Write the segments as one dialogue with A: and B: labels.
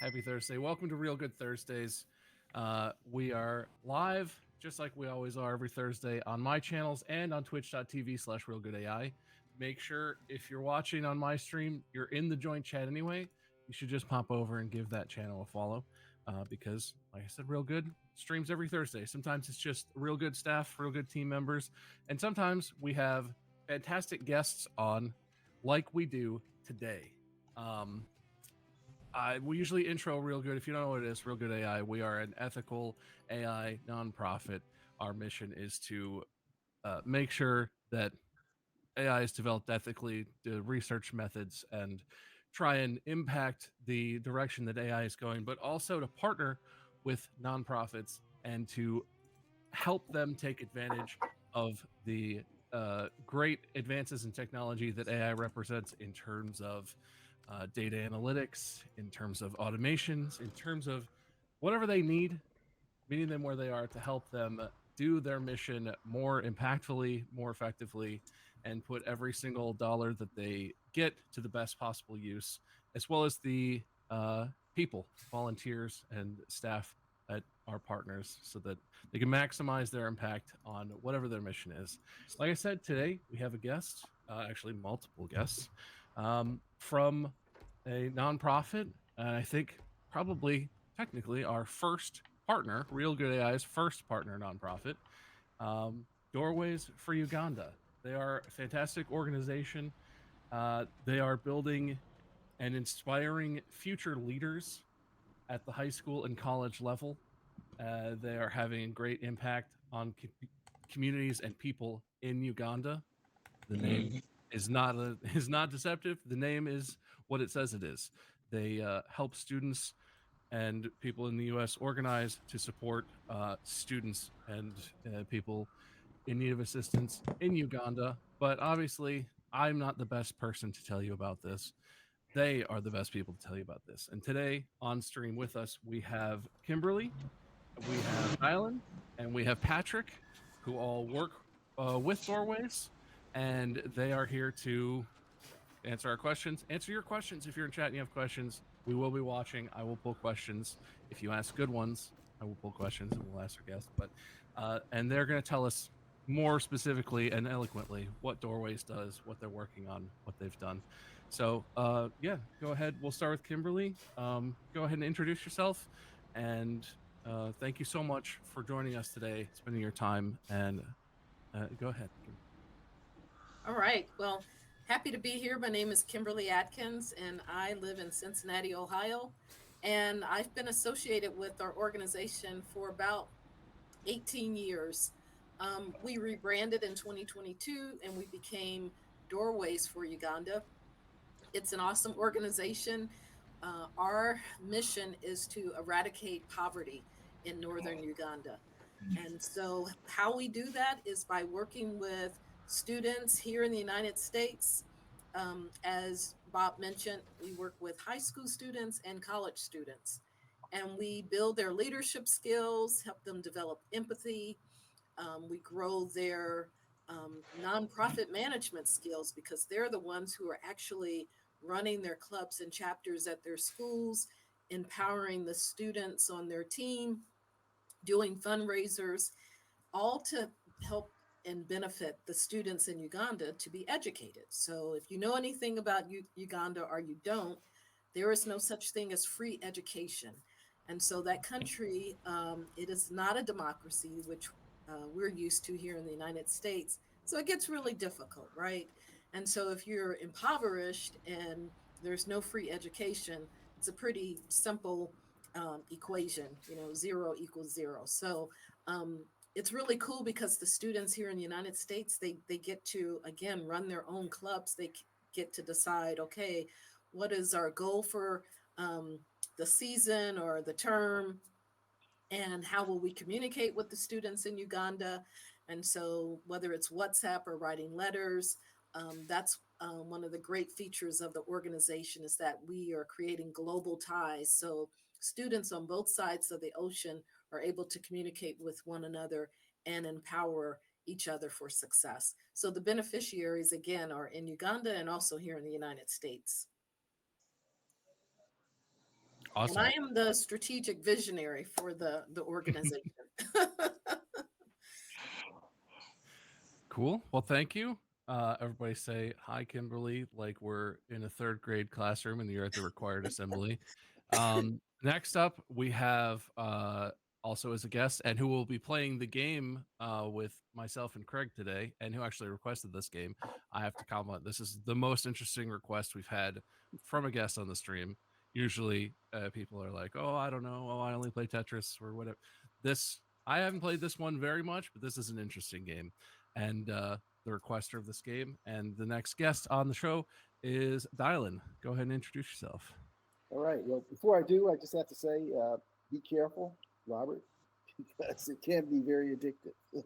A: Happy Thursday. Welcome to Real Good Thursdays. We are live, just like we always are every Thursday on my channels and on twitch.tv/realgoodai. Make sure if you're watching on my stream, you're in the joint chat anyway. You should just pop over and give that channel a follow because, like I said, Real Good streams every Thursday. Sometimes it's just Real Good staff, Real Good team members, and sometimes we have fantastic guests on like we do today. We usually intro Real Good. If you don't know what it is, Real Good AI, we are an ethical AI nonprofit. Our mission is to make sure that AI is developed ethically, do research methods, and try and impact the direction that AI is going, but also to partner with nonprofits and to help them take advantage of the great advances in technology that AI represents in terms of data analytics, in terms of automations, in terms of whatever they need, meeting them where they are to help them do their mission more impactfully, more effectively, and put every single dollar that they get to the best possible use, as well as the people, volunteers, and staff at our partners so that they can maximize their impact on whatever their mission is. Like I said, today we have a guest, actually multiple guests, from a nonprofit. I think probably technically our first partner, Real Good AI's first partner nonprofit, Doorways for Uganda. They are a fantastic organization. They are building and inspiring future leaders at the high school and college level. They are having a great impact on communities and people in Uganda. The name is not deceptive. The name is what it says it is. They help students and people in the U.S. organize to support students and people in need of assistance in Uganda. But obviously, I'm not the best person to tell you about this. They are the best people to tell you about this. And today on stream with us, we have Kimberly, we have Alan, and we have Patrick, who all work with Doorways, and they are here to answer our questions. Answer your questions if you're in chat and you have questions. We will be watching. I will pull questions. If you ask good ones, I will pull questions and we'll ask our guests. But and they're going to tell us more specifically and eloquently what Doorways does, what they're working on, what they've done. So yeah, go ahead. We'll start with Kimberly. Go ahead and introduce yourself, and thank you so much for joining us today, spending your time, and go ahead.
B: All right. Well, happy to be here. My name is Kimberly Atkins, and I live in Cincinnati, Ohio. And I've been associated with our organization for about 18 years. We rebranded in 2022 and we became Doorways for Uganda. It's an awesome organization. Our mission is to eradicate poverty in northern Uganda. And so, how we do that is by working with students here in the United States. As Bob mentioned, we work with high school students and college students, and we build their leadership skills, help them develop empathy. We grow their nonprofit management skills because they're the ones who are actually running their clubs and chapters at their schools, empowering the students on their team, doing fundraisers, all to help and benefit the students in Uganda to be educated. So, if you know anything about Uganda or you don't, there is no such thing as free education. And so, that country, it is not a democracy, which we're used to here in the United States. So, it gets really difficult, right? And so, if you're impoverished and there's no free education, it's a pretty simple equation, zero equals zero. So it's really cool because the students here in the United States, they get to, again, run their own clubs. They get to decide, okay, what is our goal for the season or the term? And how will we communicate with the students in Uganda? And so, whether it's WhatsApp or writing letters, that's one of the great features of the organization is that we are creating global ties. So, students on both sides of the ocean are able to communicate with one another and empower each other for success. So, the beneficiaries, again, are in Uganda and also here in the United States. And I
A: Awesome.
B: am the strategic visionary for the organization.
A: Cool. Well, thank you. Everybody say hi, Kimberly, like we're in a third grade classroom and you're at the required assembly. Next up, we have also as a guest and who will be playing the game with myself and Craig today, and who actually requested this game. I have to comment, this is the most interesting request we've had from a guest on the stream. Usually people are like, oh, I don't know. Oh, I only play Tetris or whatever. I haven't played this one very much, but this is an interesting game. And the requester of this game. And the next guest on the show is Dylan. Go ahead and introduce yourself.
C: All right. Well, before I do, I just have to say, be careful, Robert, because it can be very addictive.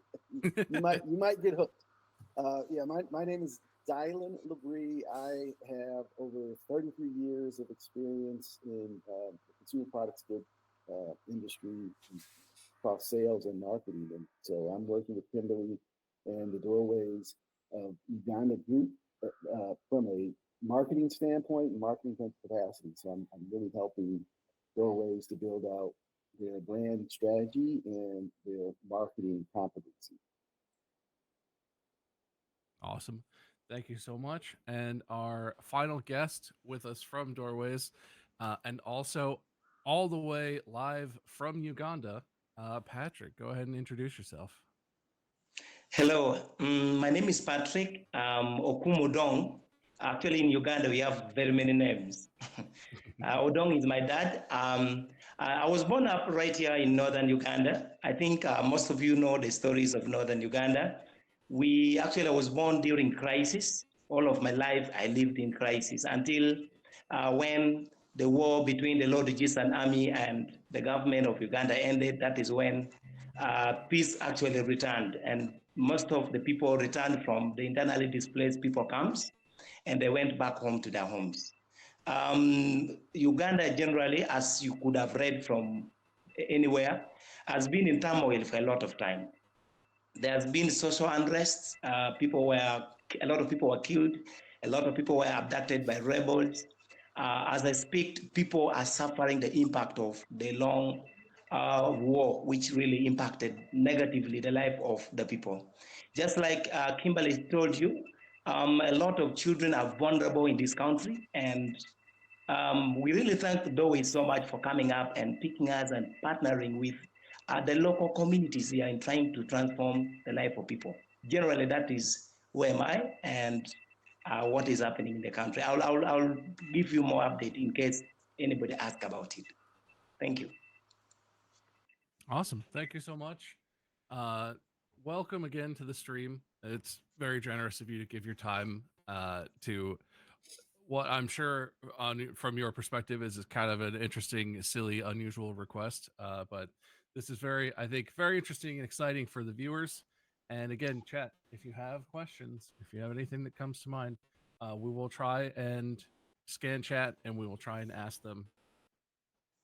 C: you might get hooked. Yeah, my name is Dylan Labrie. I have over 33 years of experience in the consumer products good industry across sales and marketing. And so I'm working with Kimberly and the Doorways of Uganda group from a marketing standpoint and marketing capacity. So I'm really helping Doorways to build out their brand strategy and their marketing competency.
A: Awesome. Thank you so much. And our final guest with us from Doorways, and also all the way live from Uganda, Patrick. Go ahead and introduce yourself.
D: Hello, my name is Patrick Okumudong. Actually, in Uganda, we have very many names. Odong is my dad. I was born up right here in northern Uganda. I think most of you know the stories of northern Uganda. I was born during crisis. All of my life, I lived in crisis until when the war between the Lord Resistance Army and the government of Uganda ended. That is when peace actually returned, and most of the people returned from the internally displaced people camps, and they went back home to their homes. Uganda generally, as you could have read from anywhere, has been in turmoil for a lot of time. There has been social unrest. A lot of people were killed. A lot of people were abducted by rebels. As I speak, people are suffering the impact of the long war, which really impacted negatively the life of the people. Just like Kimberly told you, a lot of children are vulnerable in this country, and we really thank Dowey so much for coming up and picking us and partnering with the local communities here in trying to transform the life of people. Generally, that is who am I and what is happening in the country. I'll give you more update in case anybody asks about it. Thank you.
A: Awesome. Thank you so much. Welcome again to the stream. It's very generous of you to give your time to what I'm sure from your perspective is kind of an interesting, silly, unusual request. But this is I think, very interesting and exciting for the viewers. And again, chat, if you have questions, if you have anything that comes to mind, we will try and scan chat and we will try and ask them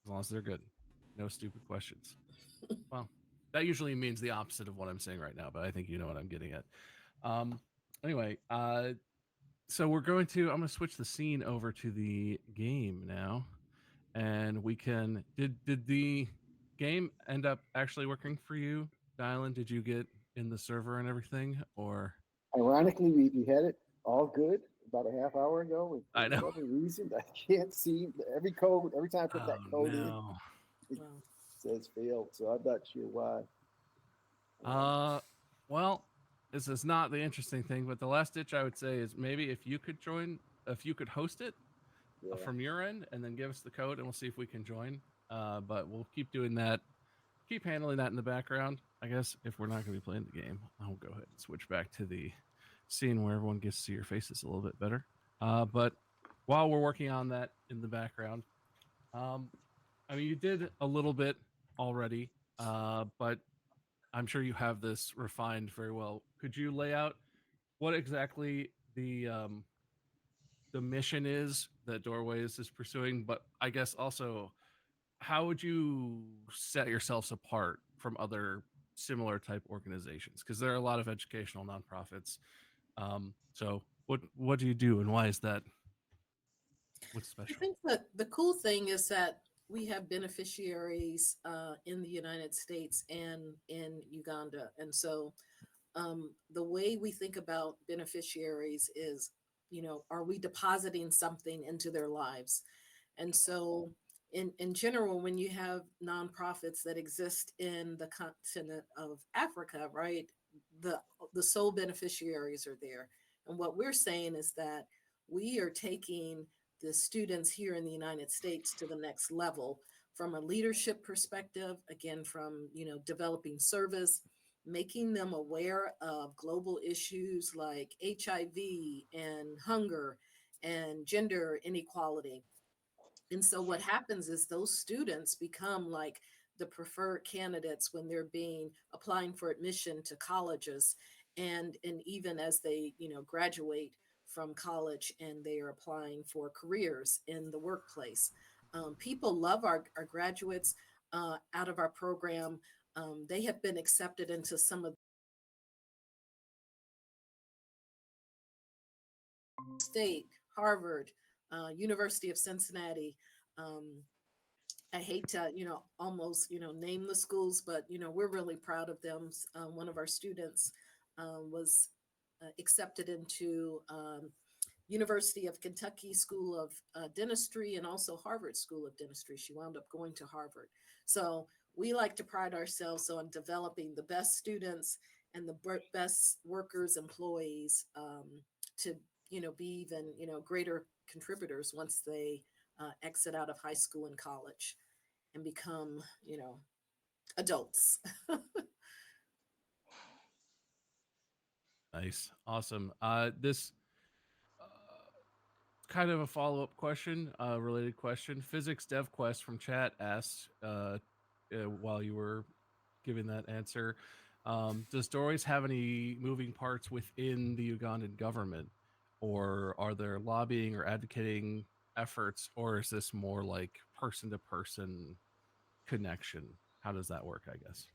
A: as long as they're good. No stupid questions. Well, that usually means the opposite of what I'm saying right now, but I think you know what I'm getting at. Anyway, so I'm going to switch the scene over to the game now, and we can. Did the game end up actually working for you, Dylan? Did you get in the server and everything, or?
C: Ironically, we had it all good about a half hour ago.
A: I know.
C: For whatever reason, I can't see every code. Every time I put that code in, it says failed. So I'm not sure why.
A: Well, this is not the interesting thing, but the last ditch I would say is maybe if you could host it from your end and then give us the code and we'll see if we can join. But we'll keep doing that, keep handling that in the background. I guess if we're not going to be playing the game, I'll go ahead and switch back to the scene where everyone gets to see your faces a little bit better. But while we're working on that in the background, I mean, you did a little bit already, but I'm sure you have this refined very well. Could you lay out what exactly the mission is that Doorways is pursuing? But I guess also, how would you set yourselves apart from other similar type organizations? Because there are a lot of educational nonprofits. So what do you do, and why is that? What's special?
B: I think that the cool thing is that we have beneficiaries in the United States and in Uganda. And so the way we think about beneficiaries is, are we depositing something into their lives? And so, in general, when you have nonprofits that exist in the continent of Africa, right, the the sole beneficiaries are there. And what we're saying is that we are taking the students here in the United States to the next level from a leadership perspective, again, from developing service, making them aware of global issues like HIV and hunger and gender inequality. And so what happens is those students become like the preferred candidates when they're being applying for admission to colleges, and even as they graduate from college and they are applying for careers in the workplace. People love our graduates out of our program. They have been accepted into some of state, Harvard, University of Cincinnati. Um, I hate to, almost, name the schools, but, we're really proud of them. One of our students was accepted into University of Kentucky School of Dentistry and also Harvard School of Dentistry. She wound up going to Harvard. So we like to pride ourselves on developing the best students and the best workers, employees to, be even, greater contributors once they exit out of high school and college and become, adults.
A: Nice, awesome. This kind of a follow up question, related question. Physics Dev Quest from chat asked, while you were giving that answer, does Doris have any moving parts within the Ugandan government, or are there lobbying or advocating efforts, or is this more like person to person connection? How does that work? I guess.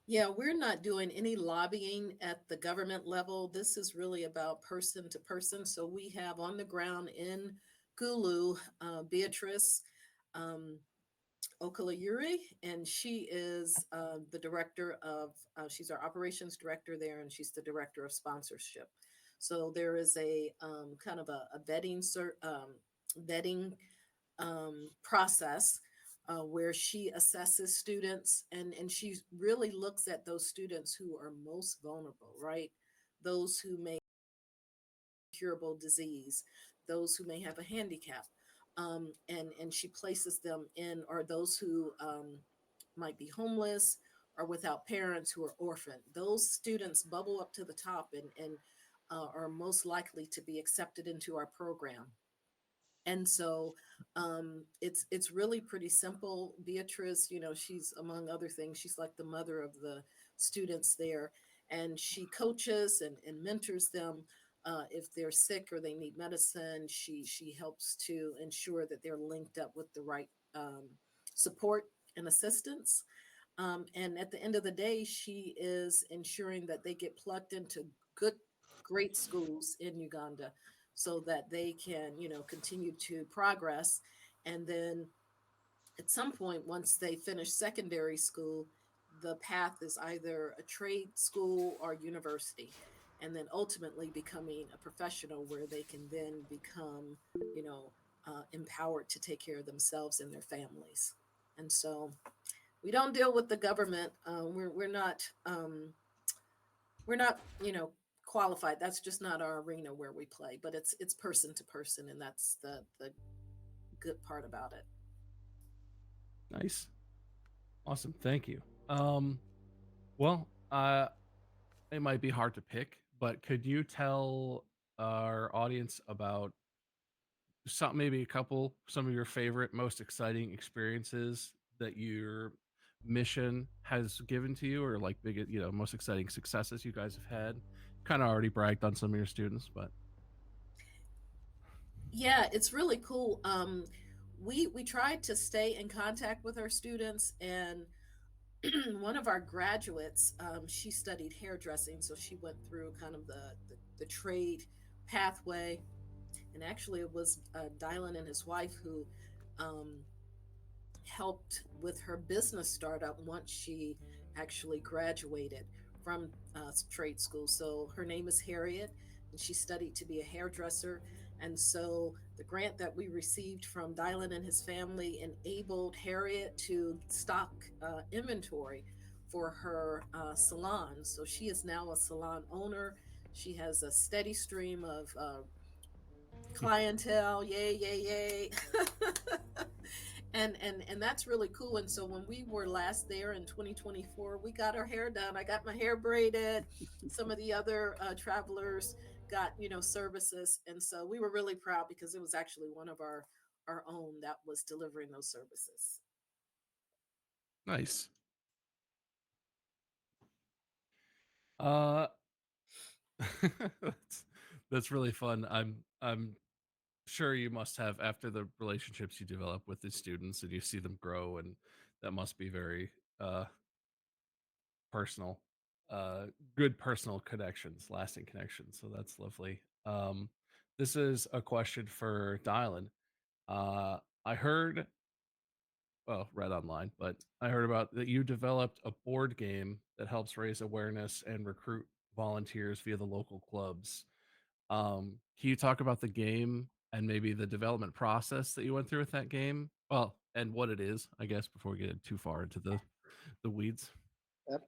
B: Yeah, we're not doing any lobbying at the government level. This is really about person to person. So we have on the ground in Gulu, Beatrice um, Okalayuri, and she is the director of, she's our operations director there, and she's the director of sponsorship. So there is a kind of a vetting process where she assesses students, and she really looks at those students who are most vulnerable, right? Those who may have curable disease, those who may have a handicap, and she places them in, or those who might be homeless or without parents, who are orphaned. Those students bubble up to the top and are most likely to be accepted into our program. And so it's really pretty simple. Beatrice, she's, among other things, she's like the mother of the students there, and she coaches and mentors them. If they're sick or they need medicine, she helps to ensure that they're linked up with the right support and assistance. And at the end of the day, she is ensuring that they get plugged into good, great schools in Uganda so that they can, continue to progress. And then at some point, once they finish secondary school, the path is either a trade school or university. And then ultimately becoming a professional where they can then become, empowered to take care of themselves and their families. And so we don't deal with the government. We're not qualified. That's just not our arena where we play. But it's person to person, and that's the good part about it.
A: Nice, awesome, thank you. Well, it might be hard to pick, but could you tell our audience about some, maybe a couple, some of your favorite, most exciting experiences that your mission has given to you, or like big, most exciting successes you guys have had? Kind of already bragged on some of your students, but
B: Yeah, it's really cool. We tried to stay in contact with our students, and one of our graduates, she studied hairdressing, so she went through kind of the trade pathway. And actually, it was Dylan and his wife who um, helped with her business startup once she actually graduated from trade school. So her name is Harriet, and she studied to be a hairdresser. And so the grant that we received from Dylan and his family enabled Harriet to stock inventory for her salon. So she is now a salon owner. She has a steady stream of clientele. Yay, yay, yay. And that's really cool. And so when we were last there in 2024, we got our hair done. I got my hair braided. Some of the other travelers got, services, and so we were really proud because it was actually one of our own that was delivering those services.
A: Nice. Uh, that's, that's really fun. I'm sure you must have, after the relationships you develop with the students and you see them grow, and that must be very personal, uh good personal connections, lasting connections. So that's lovely. This is a question for Dylan. uh I heard, well, read online, but I heard about that you developed a board game that helps raise awareness and recruit volunteers via the local clubs. Can you talk about the game and maybe the development process that you went through with that game? Well, and what it is, I guess, before we get too far into the weeds.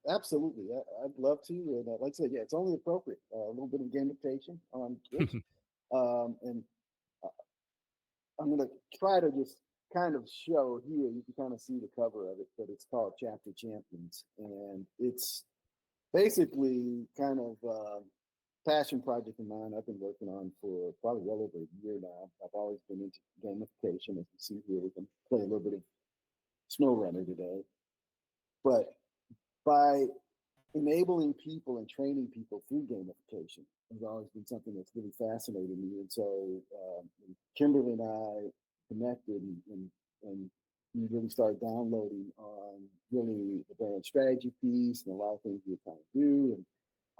C: Absolutely, I'd love to. And like I said, yeah, it's only appropriate. A little bit of gamification on kids, and I'm going to try to just kind of show here. You can kind of see the cover of it, but it's called Chapter Champions, and it's basically kind of passion project of mine I've been working on for probably well over a year now. I've always been into gamification. As you see here, we can play a little bit of SnowRunner today. But by enabling people and training people through gamification has always been something that's really fascinated me. And so Kimberly and I connected, and we really started downloading on really the brand strategy piece and a lot of things we were trying to do. And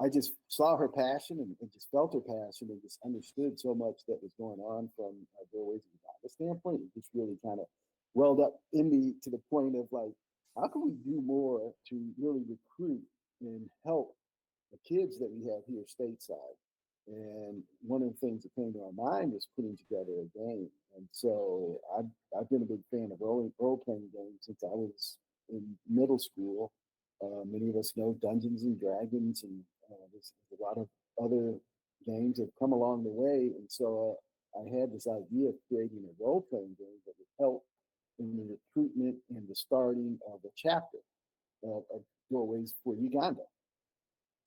C: I just saw her passion and just felt her passion and just understood so much that was going on from a Doorways of Uganda standpoint. It just really kind of welled up in me to the point of like, how can we do more to really recruit and help the kids that we have here stateside? And one of the things that came to our mind is putting together a game. And so I've been a big fan of role playing games since I was in middle school. Many of us know Dungeons and Dragons, and there's a lot of other games that have come along the way. And so I had this idea of creating a role playing game that would help in the recruitment and the starting of a chapter of Doorways for Uganda.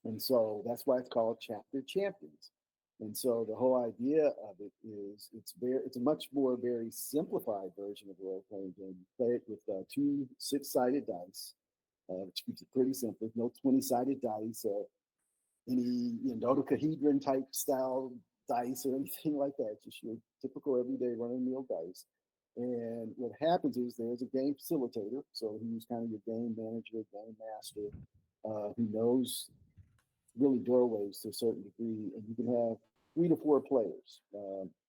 C: And so that's why it's called Chapter Champions. And so the whole idea of it is it's a much more very simplified version of a role playing game. You play it with two 6-sided dice, which keeps it pretty simple. No 20-sided dice, any dodecahedron type style dice or anything like that. Just your typical everyday run-of-the-mill dice. And what happens is there's a game facilitator, so he's kind of your game manager, game master, who knows really doorways to a certain degree, and you can have 3 to 4 players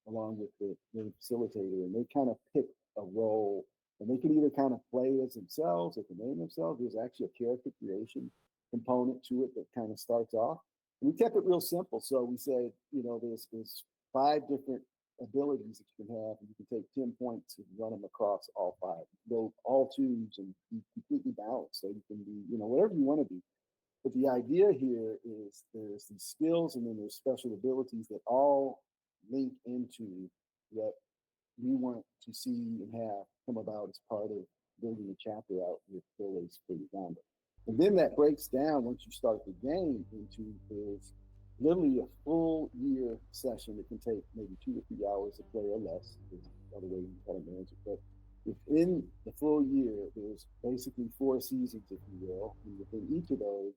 C: along with the game facilitator, and they kind of pick a role, and they can either kind of play as themselves, they can name themselves. There's actually a character creation component to it that kind of starts off. And we kept it real simple, so we said, there's 5 different abilities that you can have, and you can take 10 points and run them across all 5. Go all 2s and be completely balanced, so you can be, whatever you want to be. But the idea here is there's these skills and then there's special abilities that all link into what we want to see and have come about as part of building a chapter out with Doorways for Uganda. And then that breaks down once you start the game into there's literally a full year session that can take maybe 2 to 3 hours to play or less. There's other ways you kind of manage it. But within the full year, there's basically 4 seasons, if you will. And within each of those,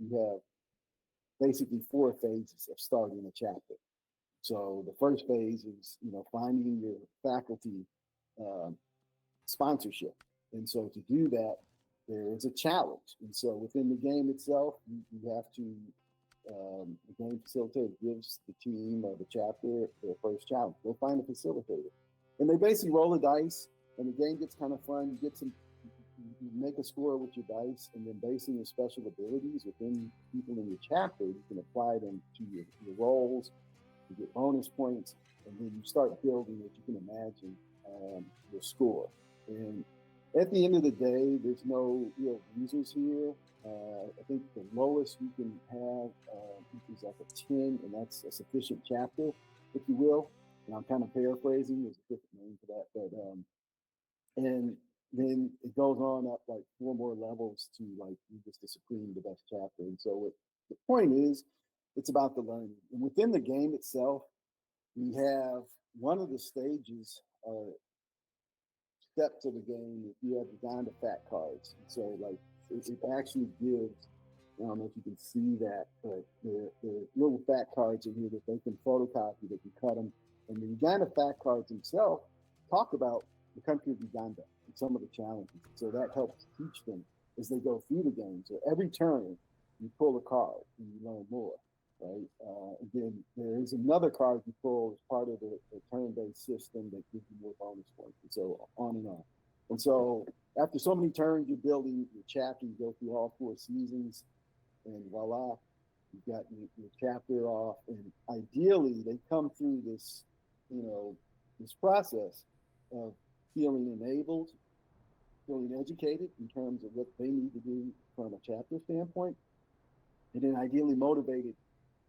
C: you have basically 4 phases of starting a chapter. So the first phase is, finding your faculty sponsorship. And so to do that, there is a challenge. And so within the game itself, you have to, the game facilitator gives the team or the chapter their first challenge. Go find a facilitator. And they basically roll the dice. and the game gets kind of fun. You get some, you make a score with your dice, and then basing your special abilities within people in your chapter, you can apply them to your roles. You get bonus points, and then you start building, as you can imagine, your score. And at the end of the day, there's no real losers here. I think the lowest you can have is like a 10, and that's a sufficient chapter, if you will. And I'm kind of paraphrasing, there's a different name for that. But and then it goes on up like 4 more levels to like just the supreme, the best chapter. And so the point is, it's about the learning. And within the game itself, we have one of the stages, steps of the game, you have Uganda fat cards. And so like it actually gives, I don't know if you can see that, but the little fat cards in here that they can photocopy, they can cut them. And the Uganda fat cards themselves talk about the country of Uganda and some of the challenges. So that helps teach them as they go through the game. So every turn, you pull a card and you learn more, right? And then there is another card you pull as part of the turn-based system that gives you more bonus points, and so on and on. And so after so many turns, you're building your chapter, you go through all 4 seasons, and voila, you've got your chapter off. And ideally, they come through this, this process of feeling enabled, feeling educated in terms of what they need to do from a chapter standpoint, and then ideally motivated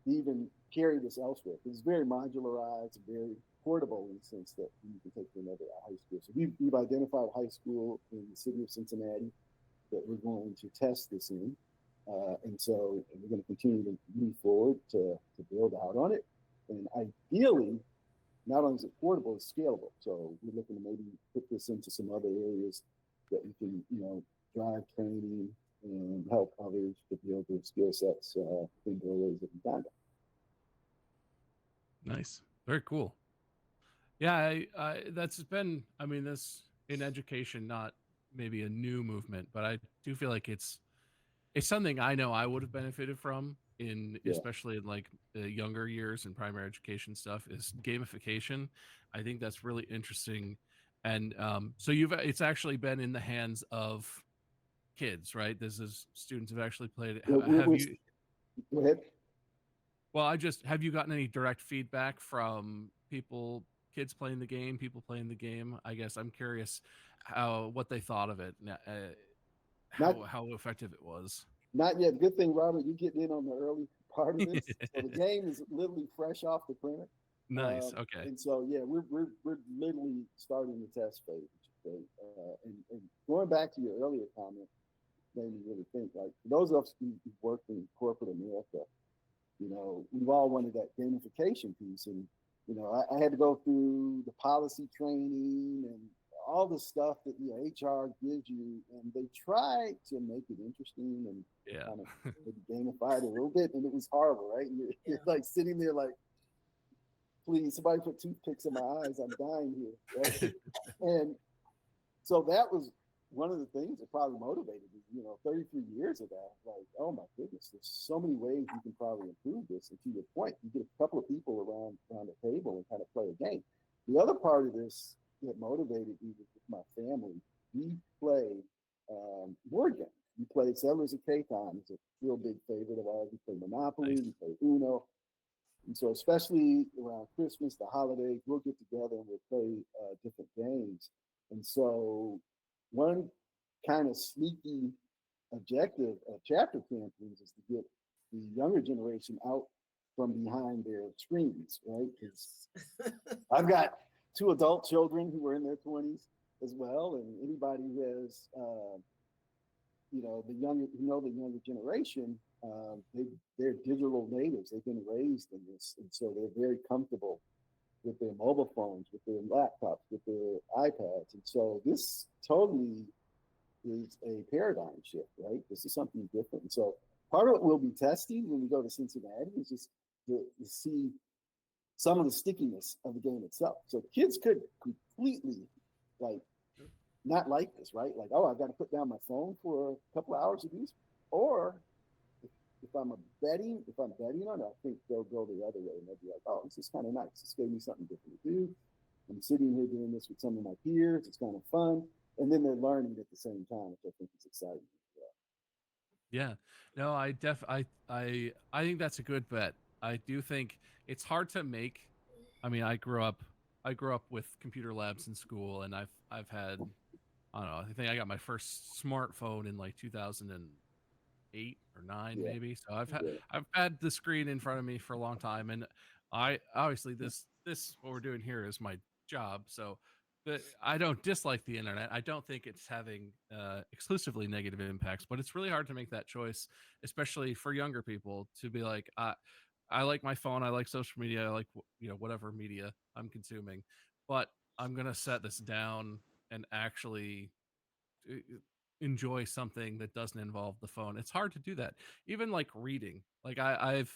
C: to even carry this elsewhere. It's very modularized, very portable in the sense that you can take to another high school. So we've identified a high school in the city of Cincinnati that we're going to test this in. And so we're going to continue to move forward to build out on it. And ideally, not only is it portable, it's scalable. So we're looking to maybe put this into some other areas that we can, drive training and help others to build their skill sets in areas of Uganda.
A: Nice. Very cool. Yeah, that's been, this in education, not maybe a new movement, but I do feel like it's something I know I would have benefited from especially in like the younger years and primary education stuff, is gamification. I think that's really interesting. And so it's actually been in the hands of kids, right? This is students have actually played it.
C: Go ahead.
A: Well, have you gotten any direct feedback from kids playing the game, people playing the game? I guess I'm curious what they thought of it, how effective it was.
C: Not yet. Good thing, Robert, you're getting in on the early part of this. So the game is literally fresh off the printer.
A: Nice. Okay.
C: And so, yeah, we're literally starting the test phase, which is great. And going back to your earlier comment, made me really think, like, for those of us who worked in corporate America, we've all wanted that gamification piece. And, I had to go through the policy training and all the stuff that HR gives you, and they try to make it interesting and kind of gamify it a little bit, and it was horrible, right? You're like sitting there like, please, somebody put toothpicks in my eyes, I'm dying here, right? And so that was one of the things that probably motivated me, 33 years of that, like, oh my goodness, there's so many ways you can probably improve this. And to your point, you get a couple of people around the table and kind of play a game. The other part of this that motivated me with my family, we play board games. We play Settlers of Catan. It's a real big favorite of ours. We play Monopoly,
A: Nice.
C: we play Uno. And so especially around Christmas, the holidays, we'll get together and we'll play different games. And so one kind of sneaky objective of chapter campaigns is to get the younger generation out from behind their screens, right? Because I've got 2 adult children who are in their 20s as well, and anybody who has, the younger generation, they're digital natives. They've been raised in this, and so they're very comfortable with their mobile phones, with their laptops, with their iPads, and so this totally is a paradigm shift, right? This is something different. And so part of what we'll be testing when we go to Cincinnati is just to see some of the stickiness of the game itself. So kids could completely not like this, right? Like, oh, I've got to put down my phone for a couple of hours of this. Or if I'm betting on it, I think they'll go the other way and they'll be like, oh, this is kind of nice. This gave me something different to do. I'm sitting here doing this with some of my peers. It's kind of fun, and then they're learning at the same time, which I think is exciting.
A: Yeah. No, I think that's a good bet. I do think it's hard to make. I mean, I grew up with computer labs in school, and I've had, I don't know, I think I got my first smartphone in like 2008 or 9
C: Yeah,
A: maybe. So
C: yeah,
A: I've had the screen in front of me for a long time, and I obviously this what we're doing here is my job. So I don't dislike the internet. I don't think it's having exclusively negative impacts, but it's really hard to make that choice, especially for younger people, to be like, I like my phone, I like social media, I like whatever media I'm consuming, but I'm gonna set this down and actually uh, enjoy something that doesn't involve the phone. It's hard to do that. Even like reading. Like I've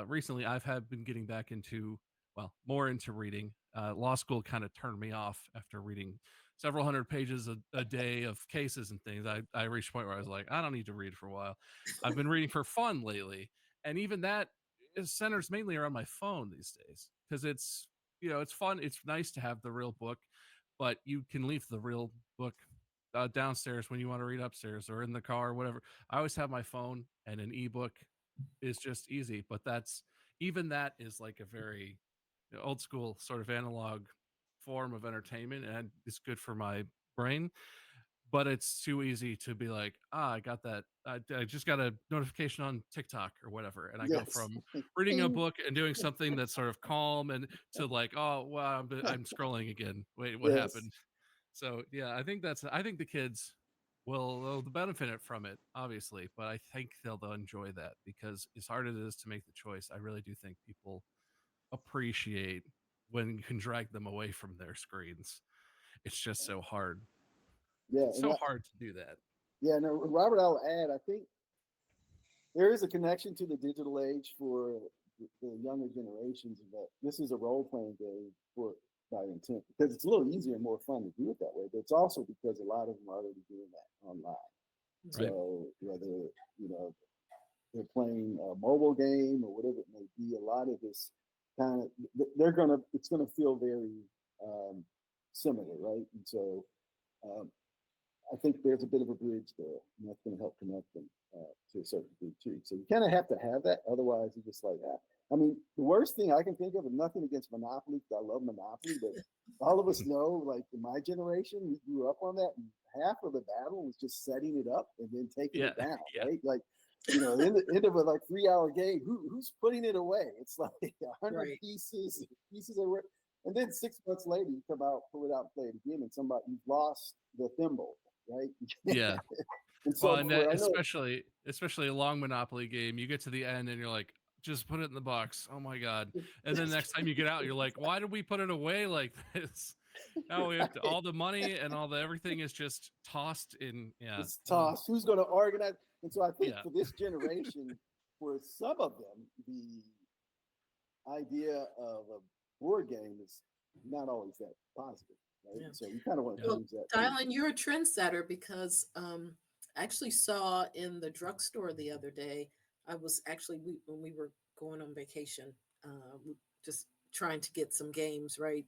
A: recently I've had been getting back into, well, more into reading. Law school kind of turned me off after reading several hundred pages a day of cases and things. I reached a point where I was like, I don't need to read for a while. I've been reading for fun lately, and even that is centers mainly around my phone these days because it's it's fun. It's nice to have the real book, but you can leave the real book downstairs when you want to read upstairs or in the car or whatever. I always have my phone, and an ebook is just easy. But that's even that is like a very old school sort of analog form of entertainment, and it's good for my brain. But it's too easy to be like, I got that. I just got a notification on TikTok or whatever, and I go
C: yes.
A: from reading a
C: Bing.
A: book and doing something that's sort of calm and to like, oh, well, I'm scrolling again. Wait, what
C: Yes.
A: happened? So yeah, I think the kids will benefit it from it, obviously, but I think they'll enjoy that because as hard as it is to make the choice, I really do think people appreciate when you can drag them away from their screens. It's just so hard.
C: Yeah,
A: It's
C: and
A: so hard to do that.
C: yeah. No, Robert, I'll add. I think there is a connection to the digital age for the younger generations. That this is a role playing game for by intent because it's a little easier and more fun to do it that way. But it's also because a lot of them are already doing that online.
A: Right.
C: So whether they're playing a mobile game or whatever it may be, a lot of this kind of it's gonna feel very um, similar, right? And so um, I think there's a bit of a bridge there, and that's going to help connect them to a certain degree too. So you kind of have to have that, otherwise you're just like that. I mean, the worst thing I can think of, and nothing against Monopoly, because I love Monopoly, but all of us know, like in my generation, we grew up on that, and half of the battle was just setting it up and then taking
A: Yeah.
C: it down,
A: Yeah.
C: right? Like, in the end of a like 3 hour game, who's putting it away? It's like 100
B: Right.
C: pieces of work. And then 6 months later, you come out, pull it out, and play it again, and you've lost the thimble, right?
A: Yeah.
C: And
A: Well,
C: so
A: and
C: for I know,
A: especially a long Monopoly game, you get to the end and you're like, just put it in the box. Oh my god! And then next time you get out, you're like, why did we put it away like this? Now we have to, all the money and all the everything is just tossed in. Yeah.
C: it's tossed. Who's going to organize? And so I think
A: Yeah.
C: for this generation, for some of them, the idea of a board game is not always that positive, right?
B: Yeah.
C: So we kind of want to
A: Yeah.
B: Well,
C: change that.
B: Dylan, you're a trendsetter because I actually saw in the drugstore the other day. I was actually when we were going on vacation, just trying to get some games right,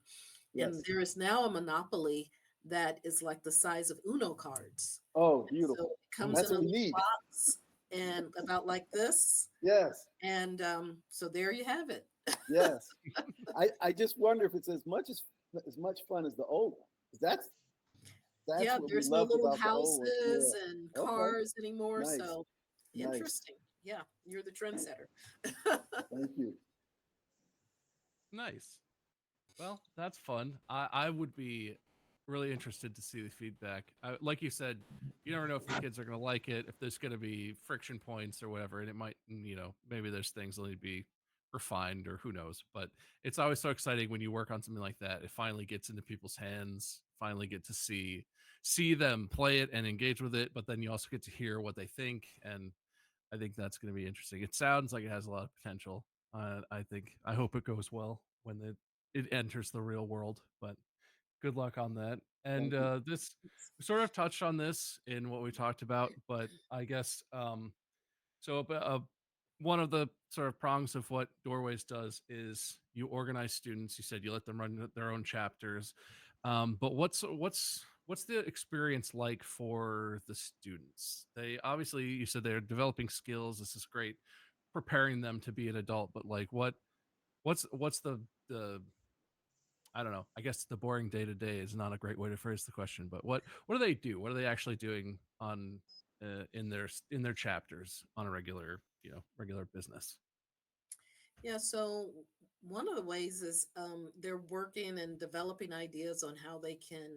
B: and
C: Yes.
B: there is now a Monopoly that is like the size of Uno cards.
C: Oh,
B: So
C: beautiful.
B: it comes
C: That's
B: in a
C: what we
B: little
C: need.
B: box and about like this,
C: Yes.
B: and so there you have it.
C: Yes. I just wonder if it's as much fun as the old one. 'Cause that's
B: Yeah,
C: what we
B: there's no
C: loved
B: little
C: about the old one.
B: houses
C: Yeah.
B: and
C: Okay.
B: cars anymore.
C: Nice.
B: So
C: Nice.
B: interesting. Yeah, you're the trendsetter.
C: Thank you.
A: Nice. Well, that's fun. I would be really interested to see the feedback. Like you said, you never know if the kids are going to like it, if there's going to be friction points or whatever, and it might, maybe there's things that need to be refined or who knows. But it's always so exciting when you work on something like that. It finally gets into people's hands. Finally get to see them play it and engage with it, but then you also get to hear what they think, and I think that's going to be interesting. It sounds like it has a lot of potential. I hope it goes well when it enters the real world. But good luck on that. And
C: Thank you.
A: this we sort of touched on this in what we talked about, but I guess so. one of the sort of prongs of what Doorways does is you organize students. You said you let them run their own chapters, but what's the experience like for the students? They obviously, you said they're developing skills. This is great, preparing them to be an adult. But like, what's the I don't know. I guess the boring day to day is not a great way to phrase the question. But what do they do? What are they actually doing on in their chapters on a regular regular business?
B: Yeah, so one of the ways is they're working and developing ideas on how they can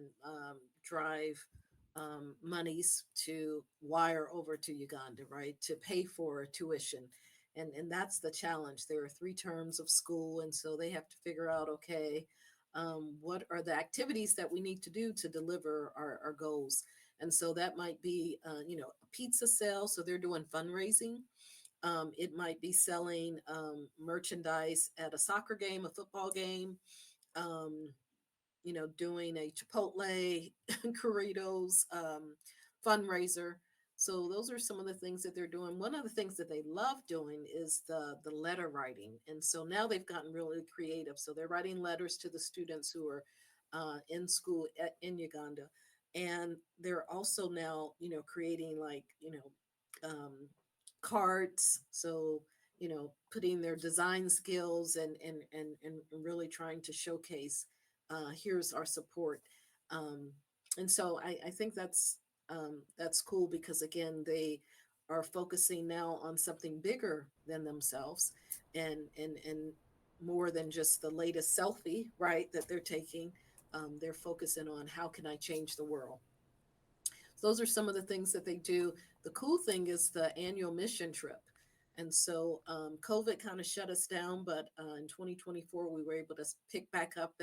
B: drive monies to wire over to Uganda, right? To pay for tuition. And that's the challenge. There are 3 terms of school. And so they have to figure out, okay, what are the activities that we need to do to deliver our goals? And so that might be, a pizza sale. So they're doing fundraising. It might be selling merchandise at a soccer game, a football game, um, doing a Chipotle Corritos fundraiser. So those are some of the things that they're doing. One of the things that they love doing is the letter writing, and so now they've gotten really creative. So they're writing letters to the students who are in school in Uganda, and they're also now creating like cards. So putting their design skills and really trying to showcase here's our support. um, and so I think that's cool because again they are focusing now on something bigger than themselves and more than just the latest selfie, right, that they're taking. They're focusing on how can I change the world. Those are some of the things that they do. The cool thing is the annual mission trip. And so COVID kind of shut us down, but in 2024 we were able to pick back up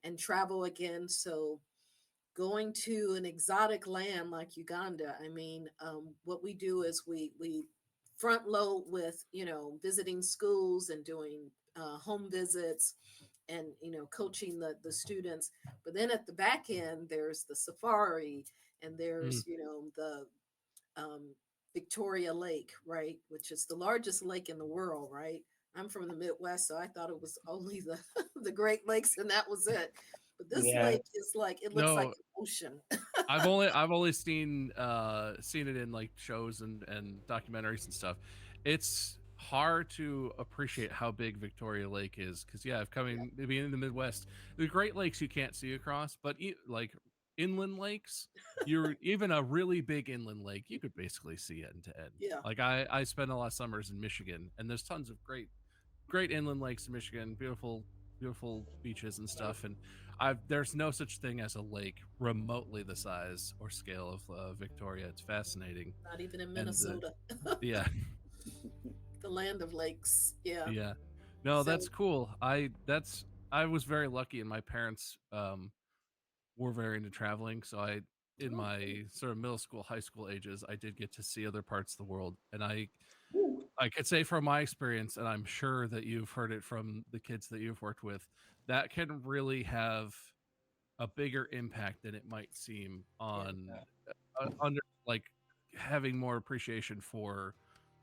B: and travel again. So going to an exotic land like Uganda, I mean, what we do is we front load with visiting schools and doing home visits and coaching the students. But then at the back end there's the safari, and
A: Mm.
B: there's the um, Victoria Lake, right, which is the largest lake in the world, right. I'm from the Midwest, so I thought it was only the the Great Lakes and that was it. But this
D: Yeah.
B: lake is like, it looks like
A: No,
B: an ocean.
A: I've only seen it in like shows and documentaries and stuff. It's hard to appreciate how big Victoria Lake is because yeah, I've
B: Yeah,
A: coming being in the Midwest, the Great Lakes you can't see across, but like inland lakes, you're even a really big inland lake, you could basically see end to end.
B: yeah,
A: Like I spent a lot of summers in Michigan, and there's tons of great inland lakes in Michigan, beautiful beaches and stuff. And there's no such thing as a lake remotely the size or scale of Victoria. It's fascinating,
B: not even in
A: and
B: Minnesota.
A: yeah,
B: The land of lakes. Yeah.
A: yeah, no,
B: So,
A: that's cool. I was very lucky, and my parents were very into traveling, so in
B: oh, cool.
A: my sort of middle school, high school ages, I did get to see other parts of the world, and
D: Woo.
A: I could say from my experience, and I'm sure that you've heard it from the kids that you've worked with, that can really have a bigger impact than it might seem
B: Yeah.
A: on under like having more appreciation for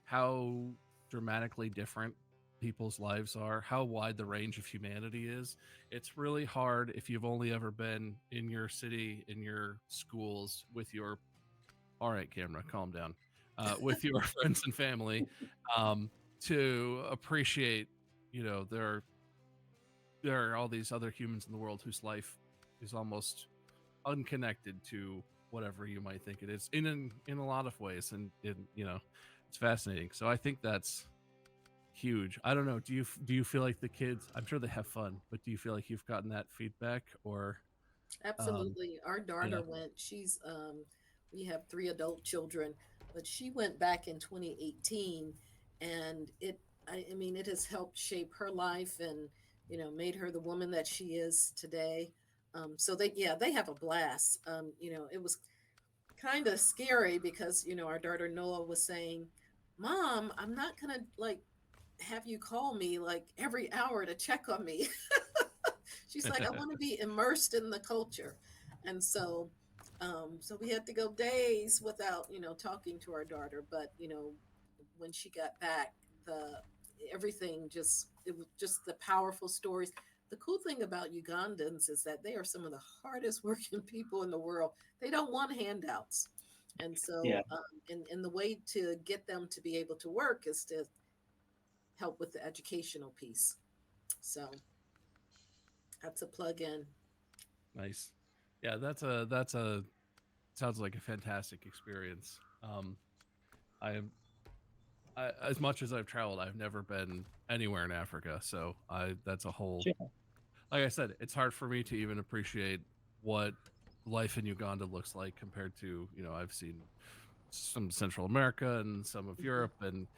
A: how dramatically different people's lives are, how wide the range of humanity is. It's really hard if you've only ever been in your city, in your schools, with your all right, camera, calm down. With your friends and family, um, to appreciate, there are all these other humans in the world whose life is almost unconnected to whatever you might think it is in a lot of ways, and it's fascinating. So I think that's huge. I don't know. Do you feel like the kids? I'm sure they have fun, but do you feel like you've gotten that feedback or? Um,
B: Absolutely. Our
A: yeah.
B: daughter went, we have 3 adult children, but she went back in 2018, and I mean, it has helped shape her life and, made her the woman that she is today. So yeah, they have a blast. It was kind of scary because, our daughter Noah was saying, Mom, I'm not going to like have you call me like every hour to check on me. She's like, I want to be immersed in the culture. And so we had to go days without, talking to our daughter. But, when she got back, the everything just it was just the powerful stories. The cool thing about Ugandans is that they are some of the hardest working people in the world. They don't want handouts. And
D: Yeah.
B: so, and the way to get them to be able to work is to help with the educational piece. So that's a plug in.
A: Nice. Yeah, that's a sounds like a fantastic experience. I am as much as I've traveled, I've never been anywhere in Africa, so I that's a whole.
D: Sure.
A: Like I said, it's hard for me to even appreciate what life in Uganda looks like compared to, I've seen some Central America and some of
B: Mhm.
A: Europe, and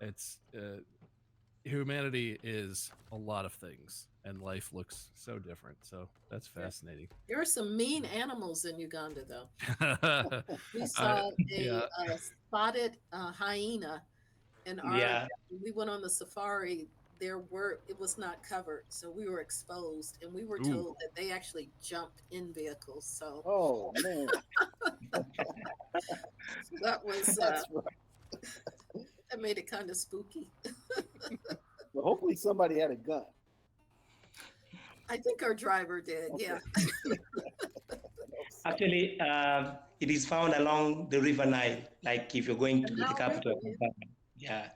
A: it's humanity is a lot of things, and life looks so different. So that's
B: Yeah.
A: fascinating.
B: There are some mean animals in Uganda, though. We
A: I,
B: saw
A: yeah.
B: a spotted hyena in our.
D: Yeah.
B: We went on the safari. It was not covered, so we were exposed, and we were
A: Ooh.
B: told that they actually jump in vehicles. So
C: Oh man,
B: that was
C: that's right.
B: that made it kind of spooky.
C: Well, hopefully somebody had a gun.
B: I think our driver did.
C: Okay.
B: Yeah.
D: Actually, it is found along the River Nile. Like if you're going
B: The
D: to the
B: Nile
D: capital
B: River.
D: of Uganda. Yeah,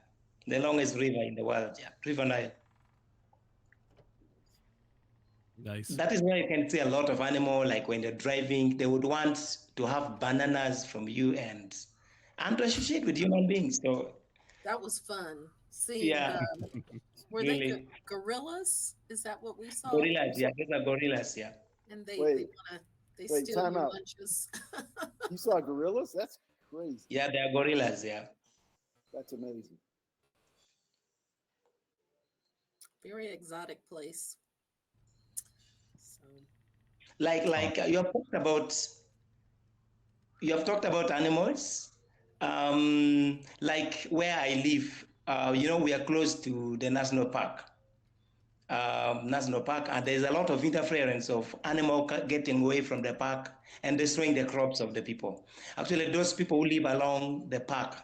D: the longest river in the world. Yeah, River Nile.
A: Nice.
D: That is where you can see a lot of animal. Like when they're driving, they would want to have bananas from you and to associate with human beings. So
B: That was fun seeing.
D: yeah,
B: Were they
D: really,
B: gorillas? Is that what we saw?
D: gorillas. Yeah, these are gorillas. Yeah.
B: And
C: Wait,
B: they
C: wait,
B: steal
C: time
B: your
C: out.
B: lunches.
C: You saw gorillas? That's crazy.
D: Yeah, they are gorillas. Yeah.
C: That's amazing.
B: Very exotic place. So
D: Like you have talked about animals. Like where I live, we are close to the national park, and there's a lot of interference of animal getting away from the park and destroying the crops of the people. Actually, those people who live along the park,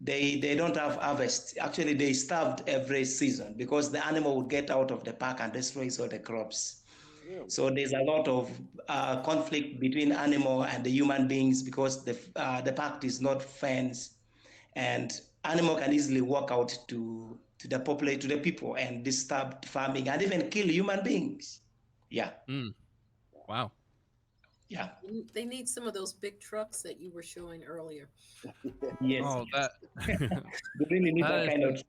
D: they don't have harvest. Actually, they starved every season because the animal would get out of the park and destroys all the crops.
C: Really?
D: So there's a lot of conflict between animal and the human beings because the park is not fenced, and animal can easily walk out to the people and disturb farming and even kill human beings. Yeah,
A: Wow.
D: yeah,
B: they need some of those big trucks that you were showing earlier.
D: yes.
A: Oh,
D: yes.
A: that
D: They really need
A: that
D: that
A: is
D: kind
A: an
D: of.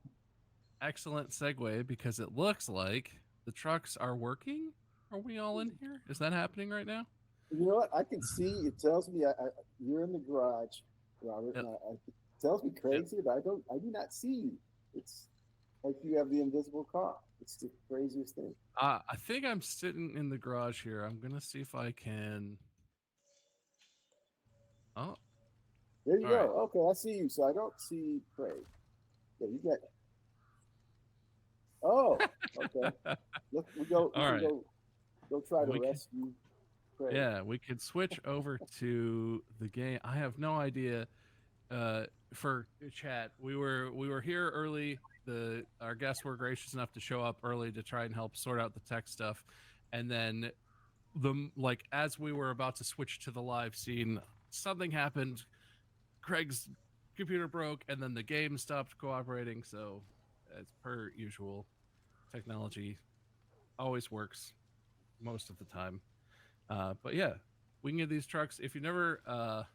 A: excellent segue because it looks like the trucks are working. Are we all in here? Is that happening right now?
C: You know what? I can see. It tells me you're in the garage, Robert.
A: Yep.
C: And it tells me crazy, but I do not see you. It's like you have the invisible car. It's the craziest thing.
A: I think I'm sitting in the garage here. I'm gonna see if I can. Oh,
C: There you
A: all
C: go.
A: right.
C: Okay, I see you. So I don't see Craig. Yeah, you got. Oh, okay. Look, we go. We
A: All
C: can
A: right.
C: go try to
A: We can-
C: rescue Craig.
A: Yeah, we could switch over to the game. I have no idea. For chat, we were here early. Our guests were gracious enough to show up early to try and help sort out the tech stuff, and then as we were about to switch to the live scene, something happened. Craig's computer broke, and then the game stopped cooperating. So, as per usual, technology always works most of the time. But yeah, we can get these trucks. If you never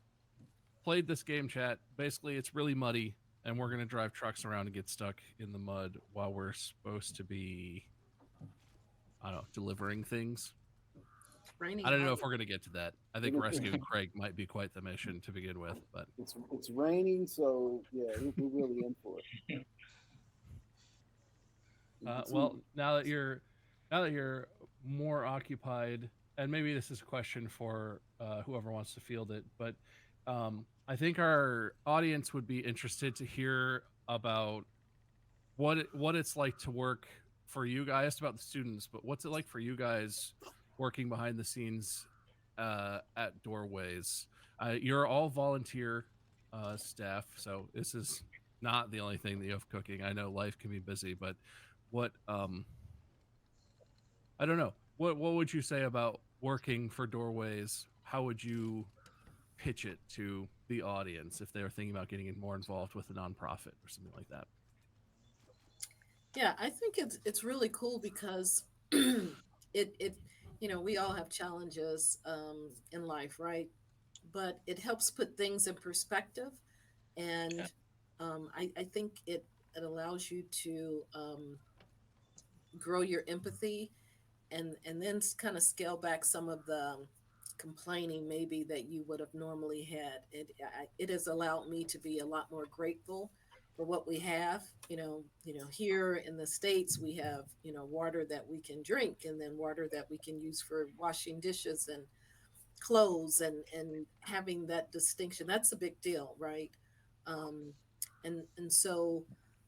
A: played this game, chat, basically it's really muddy, and we're gonna drive trucks around and get stuck in the mud while we're supposed to be, I don't know, delivering things.
B: It's raining.
A: I don't know
B: hard.
A: if we're gonna get to that. I think rescuing Craig might be quite the mission to begin with, but
C: It's raining, so yeah, we're really in for it. You can
A: well,
C: see-
A: now that you're more occupied, and maybe this is a question for whoever wants to field it, but I think our audience would be interested to hear about what it's like to work for you guys. About the students, but what's it like for you guys working behind the scenes at Doorways? You're all volunteer staff, so this is not the only thing that you have cooking. I know life can be busy, but what I don't know. What would you say about working for Doorways? How would you pitch it to the audience if they're thinking about getting more involved with a nonprofit or something like that?
B: Yeah, I think it's really cool because it we all have challenges in life, right? But it helps put things in perspective,
D: Yeah.
B: and I think it allows you to grow your empathy, and then kind of scale back some of the complaining maybe that you would have normally had. It has allowed me to be a lot more grateful for what we have. Here in the States we have water that we can drink, and then water that we can use for washing dishes and clothes, and having that distinction, that's a big deal, right? um, and so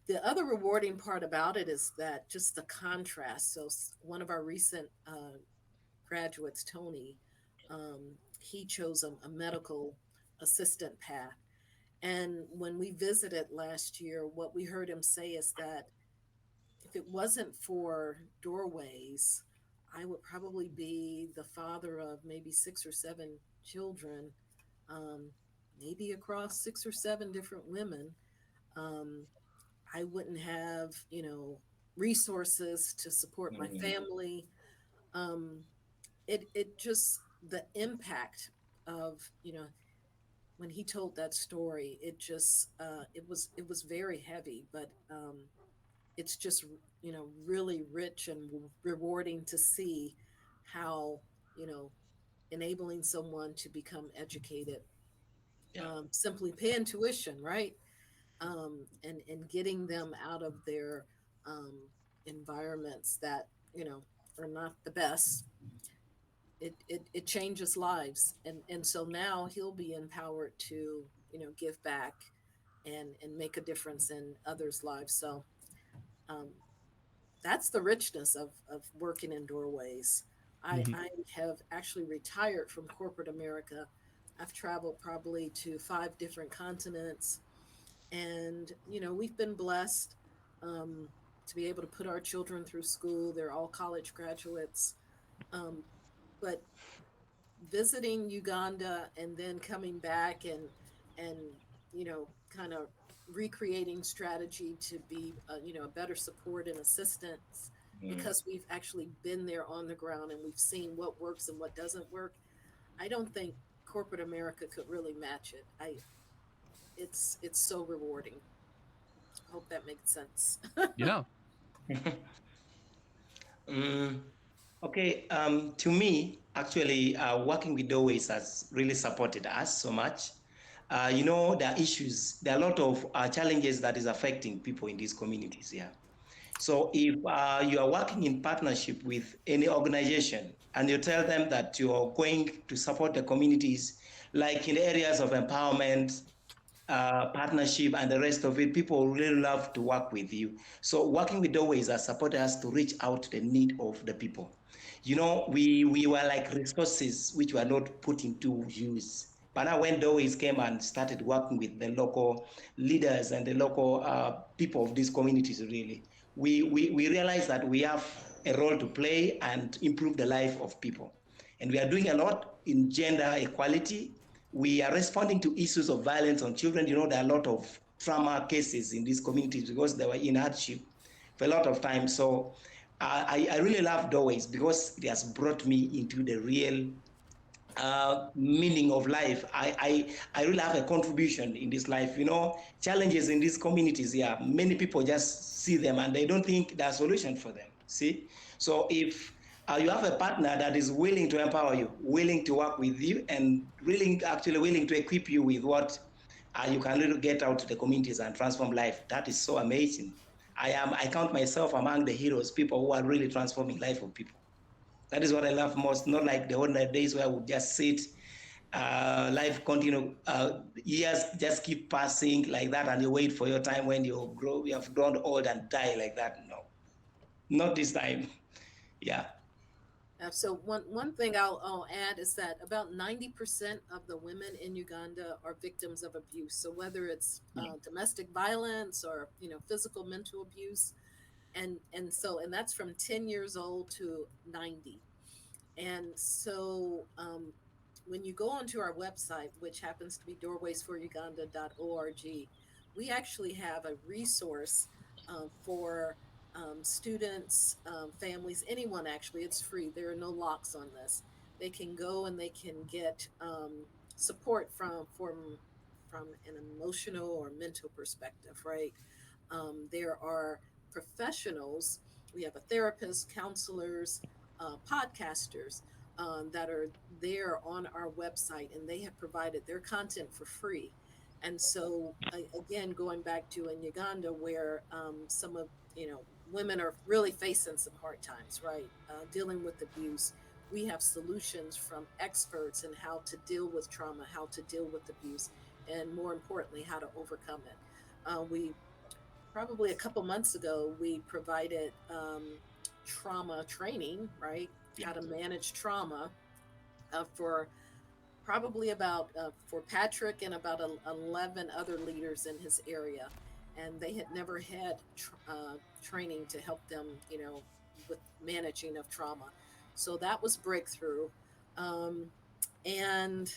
B: the other rewarding part about it is that just the contrast. So one of our recent graduates, Tony, he chose a medical assistant path. And when we visited last year, what we heard him say is that if it wasn't for Doorways, I would probably be the father of maybe 6 or 7 children, um, maybe across 6 or 7 different women. Um, I wouldn't have, resources to support my
D: Mm.
B: family. Um, it just, the impact of, when he told that story, it just it was very heavy, but it's just really rich and rewarding to see how you know enabling someone to become educated,
D: Yeah.
B: simply paying tuition, right? And getting them out of their um, environments that are not the best. It changes lives, and so now he'll be empowered to give back and make a difference in others' lives. So um, that's the richness of working in Doorways. I,
A: Mhm.
B: I have actually retired from corporate America. I've traveled probably to 5 different continents, and we've been blessed um, to be able to put our children through school. They're all college graduates, um, but visiting Uganda and then coming back and kind of recreating strategy to be a better support and assistance,
D: Mm.
B: because we've actually been there on the ground and we've seen what works and what doesn't work. I don't think corporate America could really match it. It's so rewarding. Hope that makes sense.
A: Yeah.
D: Mm, okay, to me, actually, working with Doorways has really supported us so much. There are issues, there are a lot of challenges that is affecting people in these communities here. So if you are working in partnership with any organization and you tell them that you're going to support the communities, like in the areas of empowerment, partnership, and the rest of it, people really love to work with you. So working with Doorways has supported us to reach out to the need of the people. We were like resources which were not put into use. But now when Doorways came and started working with the local leaders and the local people of these communities, really, we realized that we have a role to play and improve the life of people. And we are doing a lot in gender equality. We are responding to issues of violence on children. There are a lot of trauma cases in these communities because they were in hardship for a lot of time. So I really love Doorways because it has brought me into the real meaning of life. I really have a contribution in this life. Challenges in these communities, yeah, many people just see them and they don't think there are solutions for them. See? So if you have a partner that is willing to empower you, willing to work with you, and actually willing to equip you with what you can really get out to the communities and transform life, that is so amazing. I count myself among the heroes, people who are really transforming life of people. That is what I love most. Not like the older days where I would just sit, life continue, years just keep passing like that, and you wait for your time when you have grown old and die like that. No, not this time. Yeah.
B: So one thing I'll add is that about 90% of the women in Uganda are victims of abuse. So whether it's domestic violence or physical, mental abuse, and that's from 10 years old to 90. And so when you go onto our website, which happens to be doorwaysforuganda.org, we actually have a resource for students, families, anyone actually. It's free. There are no locks on this. They can go and they can get support from an emotional or mental perspective, right? There are professionals. We have a therapist, counselors, podcasters that are there on our website, and they have provided their content for free. And so, again, going back to in Uganda, where some of women are really facing some hard times, right? Dealing with abuse. We have solutions from experts in how to deal with trauma, how to deal with abuse, and more importantly, how to overcome it. We probably a couple months ago, we provided trauma training, right?
D: Yeah.
B: How to manage trauma for probably about for Patrick and about 11 other leaders in his area. And they had never had training to help them, with managing of trauma. So that was breakthrough. Um, and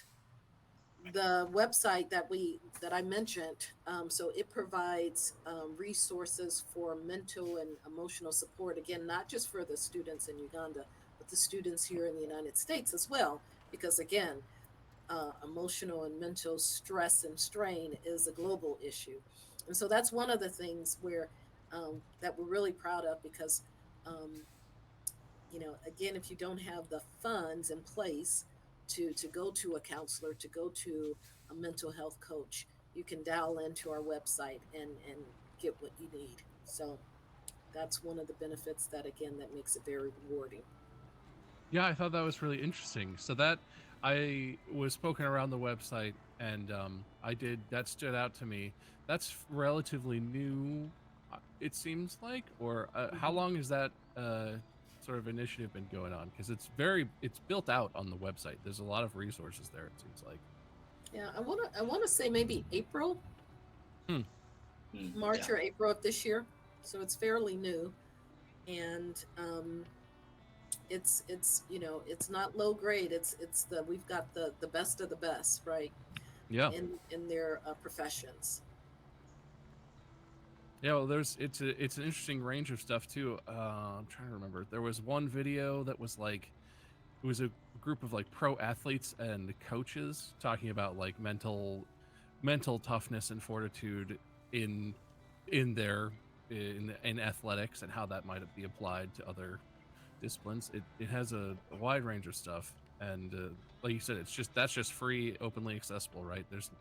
B: the website that I mentioned, so it provides resources for mental and emotional support. Again, not just for the students in Uganda, but the students here in the United States as well, because again, emotional and mental stress and strain is a global issue, and so that's one of the things where that we're really proud of because um, again, if you don't have the funds in place to go to a counselor, to go to a mental health coach, you can dial into our website and get what you need. So that's one of the benefits that again that makes it very rewarding.
A: Yeah, I thought that was really interesting. So that I was poking around the website, and I did that stood out to me. That's relatively new, it seems like. Or how
B: Mhm.
A: long has that sort of initiative been going on? Because it's built out on the website. There's a lot of resources there. It seems like.
B: Yeah, I want to say maybe April,
A: Hmm.
B: March
D: Yeah.
B: or April of this year, so it's fairly new, and it's not low grade. It's the we've got the best of the best, right?
A: Yeah.
B: In their professions.
A: Yeah, well, it's an interesting range of stuff too. I'm trying to remember. There was one video that was like it was a group of like pro athletes and coaches talking about like mental toughness and fortitude in in athletics and how that might be applied to other disciplines. It has a wide range of stuff, and like you said, that's just free, openly accessible, right? There's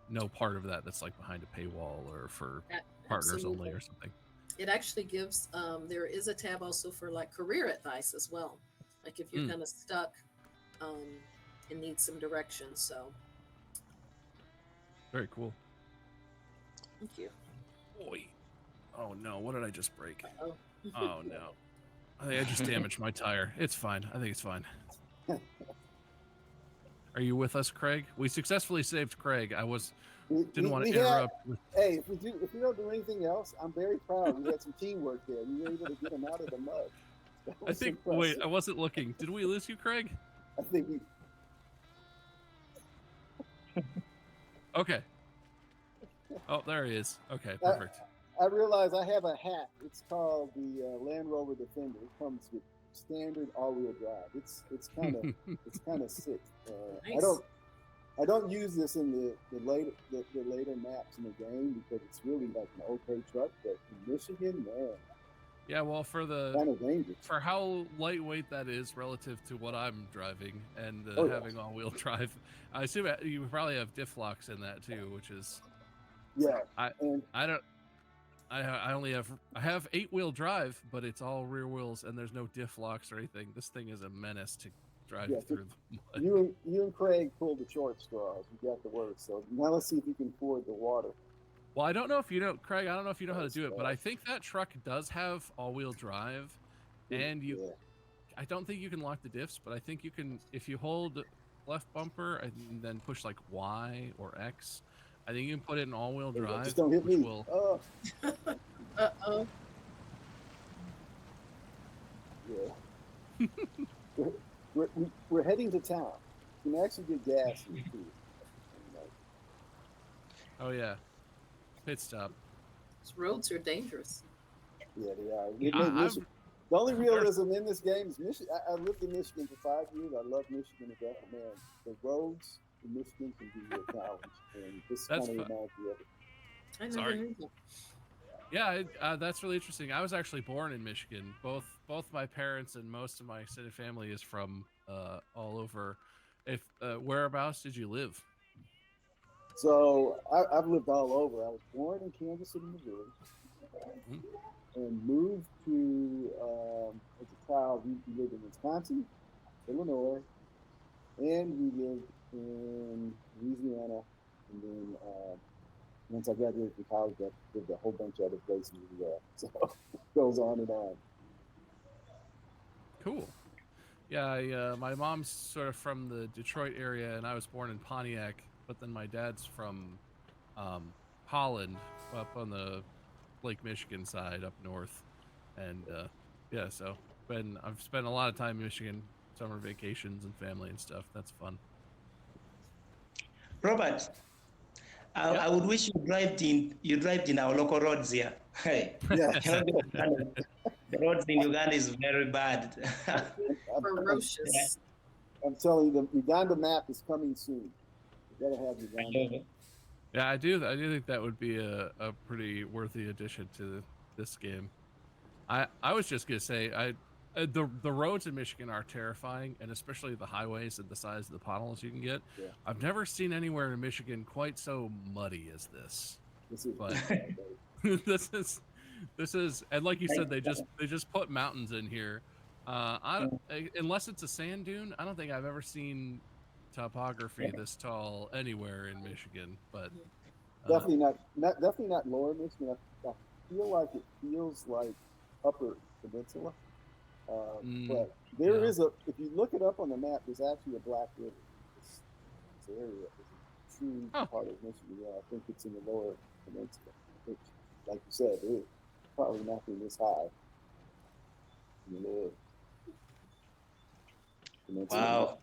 A: no part of that that's like behind a paywall or for partners only
B: Absolutely.
A: or something.
B: It actually gives. There is a tab also for like career advice as well, like if you're
A: Hmm,
B: kind of stuck um, and need some direction. So
A: very cool.
B: thank you.
A: Boy, oh no, what did I just break?
B: Oh.
A: Oh no, I think I just damaged my tire. It's fine. I think it's fine. Are you with us, Craig? We successfully saved Craig. Didn't want to
C: We had,
A: interrupt.
C: hey, if we don't do anything else, I'm very proud. We had some teamwork there. We were able to get him out of the mud. That
A: I
C: was
A: think.
C: impressive.
A: Wait, I wasn't looking. Did we lose you, Craig?
C: I think we.
A: Okay. Oh, there he is. Okay, perfect.
C: I realize I have a hat. It's called the Land Rover Defender. It comes with standard all-wheel drive. It's kind of sick.
B: Nice.
C: I don't use this in the later maps in the game because it's really like an okay truck. But in Michigan, man,
A: Yeah, well,
C: kind of dangerous.
A: for how lightweight that is relative to what I'm driving and
C: Yeah.
A: having all-wheel drive, I assume you probably have diff locks in that too, which is
C: Yeah,
A: I
C: and
A: I don't I have 8-wheel drive, but it's all rear wheels and there's no diff locks or anything. This thing is a menace to drive
C: yeah,
A: through the mud.
C: you and Craig pulled the short straws. You got the worst. So now let's see if you can ford the water.
A: Well, I don't know if you know, Craig. I don't know if you know how to
C: That's
A: do it, but I
C: fast.
A: think that truck does have all-wheel drive, and
C: Yeah.
A: I don't think you can lock the diffs, but I think you can if you hold left bumper and then push like Y or X. I think you can put it in all-wheel
C: There you go.
A: drive,
C: Just don't hit
A: which
C: me.
A: will.
C: Oh,
B: Uh-oh.
C: yeah. we're heading to town. You can actually get gas here too.
A: Oh yeah, pit stop.
B: These roads are dangerous.
C: Yeah, they are. It
A: I-
C: made
A: I've-
C: Michigan. The only realism in this game is Michigan. I lived in Michigan for 5 years. I love Michigan to death, but man, the roads in Michigan can be a challenge, and this
A: That's
C: kind of
A: fu-
C: reminds me of it.
B: I never
A: Sorry.
B: knew that.
A: Yeah, that's really interesting. I was actually born in Michigan. Both my parents and most of my extended family is from all over. If whereabouts did you live?
C: So I've lived all over. I was born in Kansas City, Missouri,
A: Mhm.
C: and moved to as a child. We lived in Wisconsin, Illinois, and we lived in Louisiana. And then once I graduated from college, I lived a whole bunch of other places as well. So it goes on and on.
A: Cool. Yeah, my mom's sort of from the Detroit area, and I was born in Pontiac. But then my dad's from Holland, up on the Lake Michigan side, up north. And yeah, so I've spent a lot of time in Michigan, summer vacations and family and stuff. That's fun.
D: Robert,
A: Yep.
D: I would wish you drive in our local roads here. Hey,
C: Yeah.
D: the roads in Uganda is very bad.
B: Ferocious.
C: I'm telling you, the Uganda map is coming soon. You gotta have Uganda.
A: Yeah, I do think that would be a pretty worthy addition to this game. I was just gonna say the roads in Michigan are terrifying, and especially the highways and the size of the potholes you can get.
C: Yeah.
A: I've never seen anywhere in Michigan quite so muddy as this.
C: This is
A: But this is, and like you said, they just put mountains in here. Unless it's a sand dune, I don't think I've ever seen topography this tall anywhere in Michigan. But
C: definitely not lower Michigan. I feel like it feels like upper peninsula. But there is if you look it up on the map, there's actually a Black River. This area is a true part of Michigan. Yeah, I think it's in the lower peninsula, which, like you said, it's probably nothing this high in the lower peninsula.
D: Wow.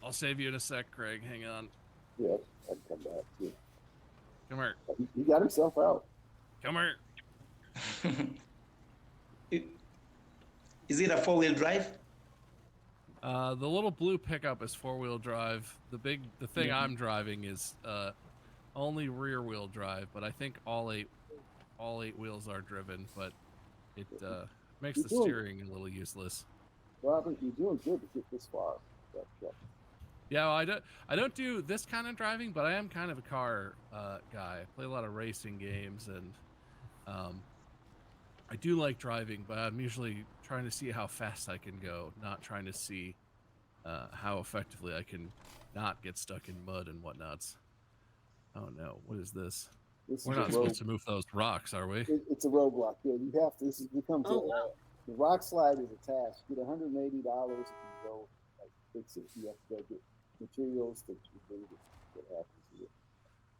A: I'll save you in a sec, Craig. Hang on.
C: Yeah, I can come back too.
A: Come here.
C: He got himself out.
A: Come here.
D: Is it a 4-wheel drive?
A: The little blue pickup is 4-wheel drive. The thing I'm driving is only rear-wheel drive, but I think all eight wheels are driven. But it makes the steering a little useless.
C: Robert, you're doing good to get this far.
A: Yeah, well, I don't do this kind of driving, but I am kind of a car guy. I play a lot of racing games, and I do like driving, but I'm usually trying to see how fast I can go, not trying to see how effectively I can not get stuck in mud and whatnots. Oh no, what is this? We're not supposed to move those rocks, are we?
C: It's a roadblock. Yeah, you have to. This becomes the rock slide is attached. You get $180 if you go fix it. You have to go get materials that you bring that happens to it.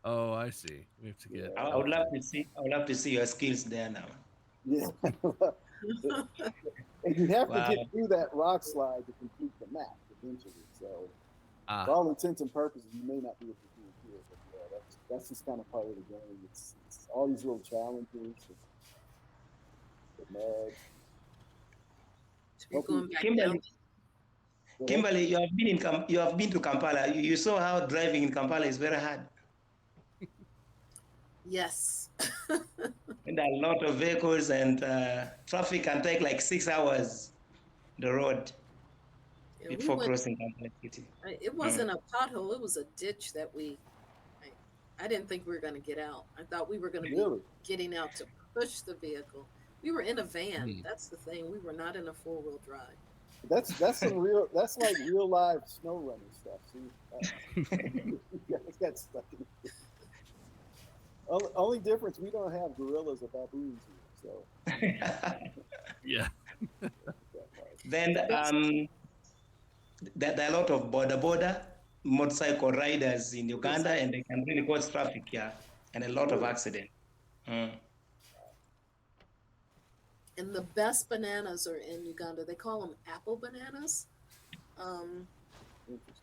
A: Oh, I see. We have to get.
D: I would love to see your skills there now.
C: Yeah. And you have to get through that rock slide to complete the map eventually. So, for all intents and purposes, you may not be able to do it here, but yeah, that's just kind of part of the game. It's all these little challenges. The mud.
B: You're going back
D: Kimberly, you have been to Kampala. You saw how driving in Kampala is very hard.
B: Yes.
D: And a lot of vehicles and traffic can take like 6 hours the road before crossing Kampala City.
B: It wasn't a pothole. It was a ditch that I didn't think we were going to get out. I thought we were going to be getting out to push the vehicle. We were in a van. That's the thing. We were not in a 4-wheel drive. That's
C: like real live SnowRunners stuff. See, it's got stuck in it. Only difference, we don't have gorillas or baboons here, so.
A: Yeah.
D: Then
B: The best,
D: there are a lot of border motorcycle riders in
B: yes,
D: Uganda, and they can really cause traffic, yeah, and a lot of
C: Really?
D: accidents. Mm.
B: and the best bananas are in Uganda. They call them apple bananas. Um,
C: Interesting.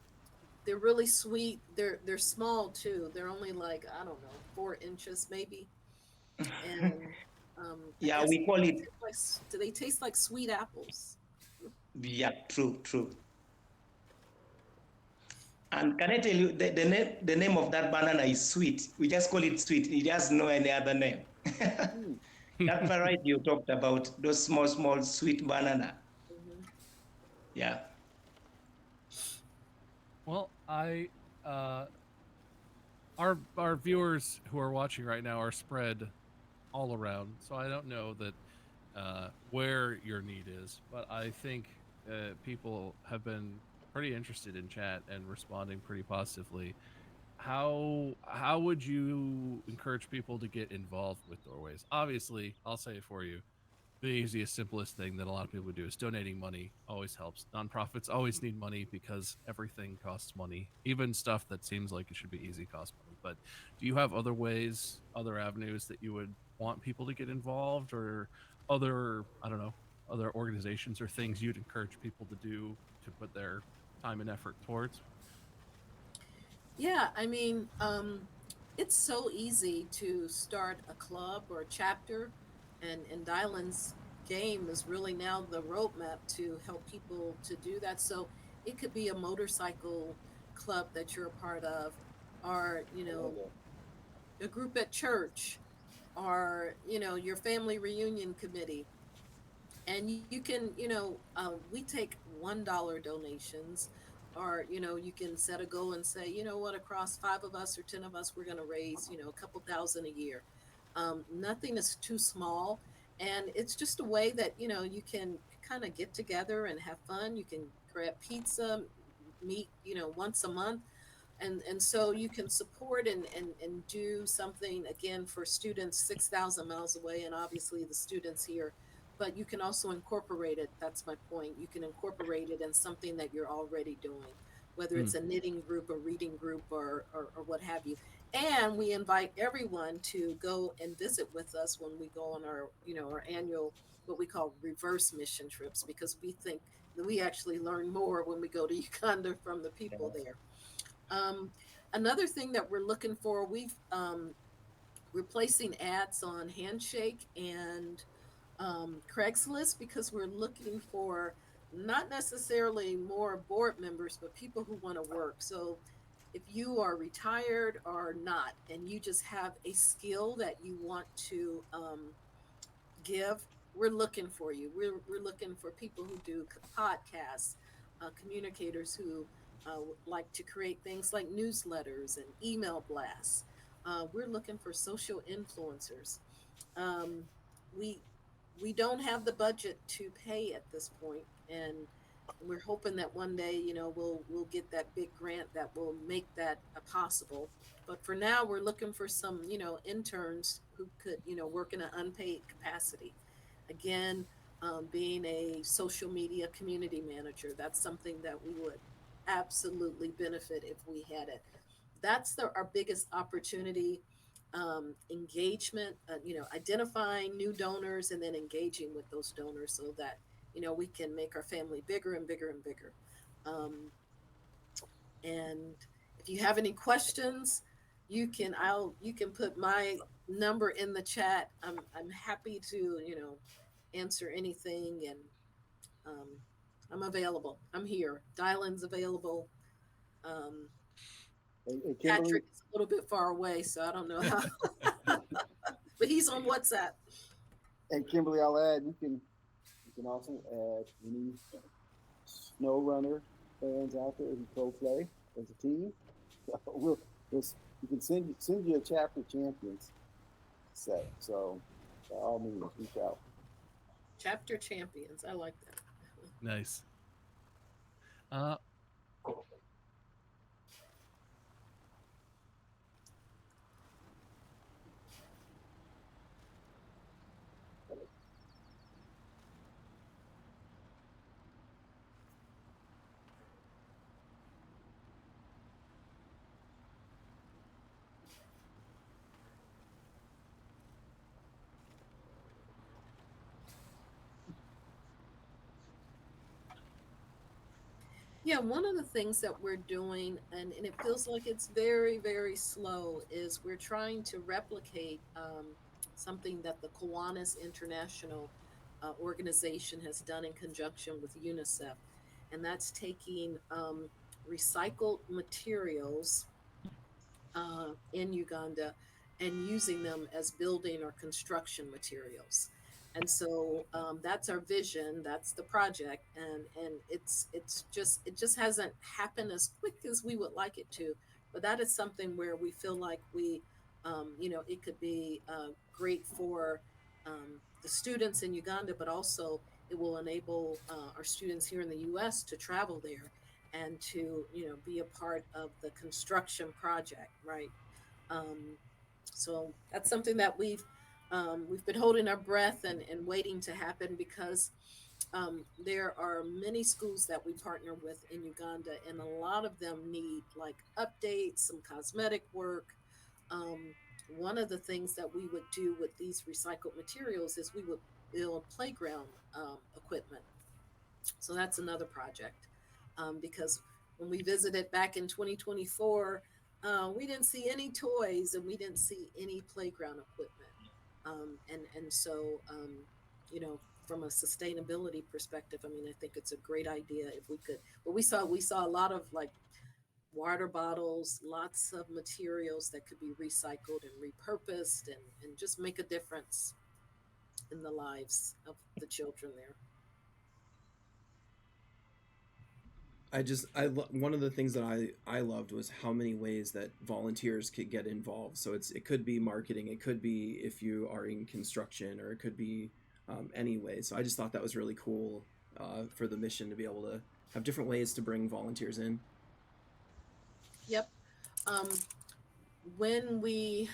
B: they're really sweet. They're small too. They're only like, I don't know, 4 inches maybe. And I
D: Yeah,
B: guess
D: we call it.
B: do they taste like sweet apples?
D: Yeah, true, true. And can I tell you the name of that banana is sweet. We just call it sweet. It has no any other name.
C: Hmm.
D: That variety you talked about, those small, small sweet banana.
B: Hmm.
D: Yeah.
A: Well, I our viewers who are watching right now are spread all around, so I don't know that where your need is, but I think people have been pretty interested in chat and responding pretty positively. How would you encourage people to get involved with Doorways? Obviously, I'll say it for you. The easiest, simplest thing that a lot of people would do is donating money always helps. Nonprofits always need money because everything costs money. Even stuff that seems like it should be easy costs money. But do you have other ways, other avenues that you would want people to get involved, or other, I don't know, other organizations or things you'd encourage people to do to put their time and effort towards?
B: Yeah, I mean, it's so easy to start a club or a chapter, and Dylan's game is really now the roadmap to help people to do that. So it could be a motorcycle club that you're a part of, or
C: I love that.
B: a group at church, or your family reunion committee. And you can, we take $1 donations, or you can set a goal and say, you know what, across 5 of us or 10 of us, we're going to raise a couple thousand a year. Nothing is too small, and it's just a way that you can kind of get together and have fun. You can grab pizza, meet once a month, and so you can support and do something again for students 6,000 miles away, and obviously the students here. But you can also incorporate it. That's my point. You can incorporate it in something that you're already doing, whether
A: Hmm.
B: it's a knitting group, a reading group, or what have you. And we invite everyone to go and visit with us when we go on our annual, what we call reverse mission trips, because we think that we actually learn more when we go to Uganda from the people there. um, Another thing that we're looking for, we're placing ads on Handshake and Craigslist, because we're looking for not necessarily more board members, but people who want to work. So if you are retired or not, and you just have a skill that you want to give, we're looking for you. We're looking for people who do podcasts, communicators who like to create things like newsletters and email blasts. We're looking for social influencers. Um, we we don't have the budget to pay at this point, and we're hoping that one day, we'll get that big grant that will make that possible. But for now, we're looking for some, interns who could, work in an unpaid capacity. Again, being a social media community manager, that's something that we would absolutely benefit if we had it. That's our biggest opportunity. Engagement, identifying new donors and then engaging with those donors, so that we can make our family bigger and bigger and bigger. um, and if you have any questions, you can put my number in the chat. I'm happy to answer anything, and um, I'm available. I'm here. Dylan's available. um,
C: Hey, Kimberly,
B: Patrick is a little bit far away, so I don't know how, but he's on WhatsApp.
C: I'll add. You can also add any SnowRunner fans out there who co-play as a team. We'll we can send you a chapter champions set. So by all means, reach out.
B: Chapter champions. I like that.
A: Nice. Uh,
B: Yeah, one of the things that we're doing, and it feels like it's very, very slow, is we're trying to replicate something that the Kiwanis International organization has done in conjunction with UNICEF. And that's taking recycled materials in Uganda and using them as building or construction materials. And so that's our vision. That's the project, and it just hasn't happened as quick as we would like it to. But that is something where we feel like it could be great for the students in Uganda, but also it will enable our students here in the U.S. to travel there and to be a part of the construction project, right? um, so that's something that we've been holding our breath and waiting to happen, because there are many schools that we partner with in Uganda, and a lot of them need like updates, some cosmetic work. um, One of the things that we would do with these recycled materials is we would build playground equipment. So that's another project, because when we visited back in 2024, we didn't see any toys and we didn't see any playground equipment. And so, from a sustainability perspective, I mean, I think it's a great idea if we could. But we saw a lot of like water bottles, lots of materials that could be recycled and repurposed, and just make a difference in the lives of the children there.
E: One of the things that I loved was how many ways that volunteers could get involved. So it could be marketing, it could be if you are in construction, or it could be any way. So I just thought that was really cool for the mission to be able to have different ways to bring volunteers in.
B: Yep. Um, when we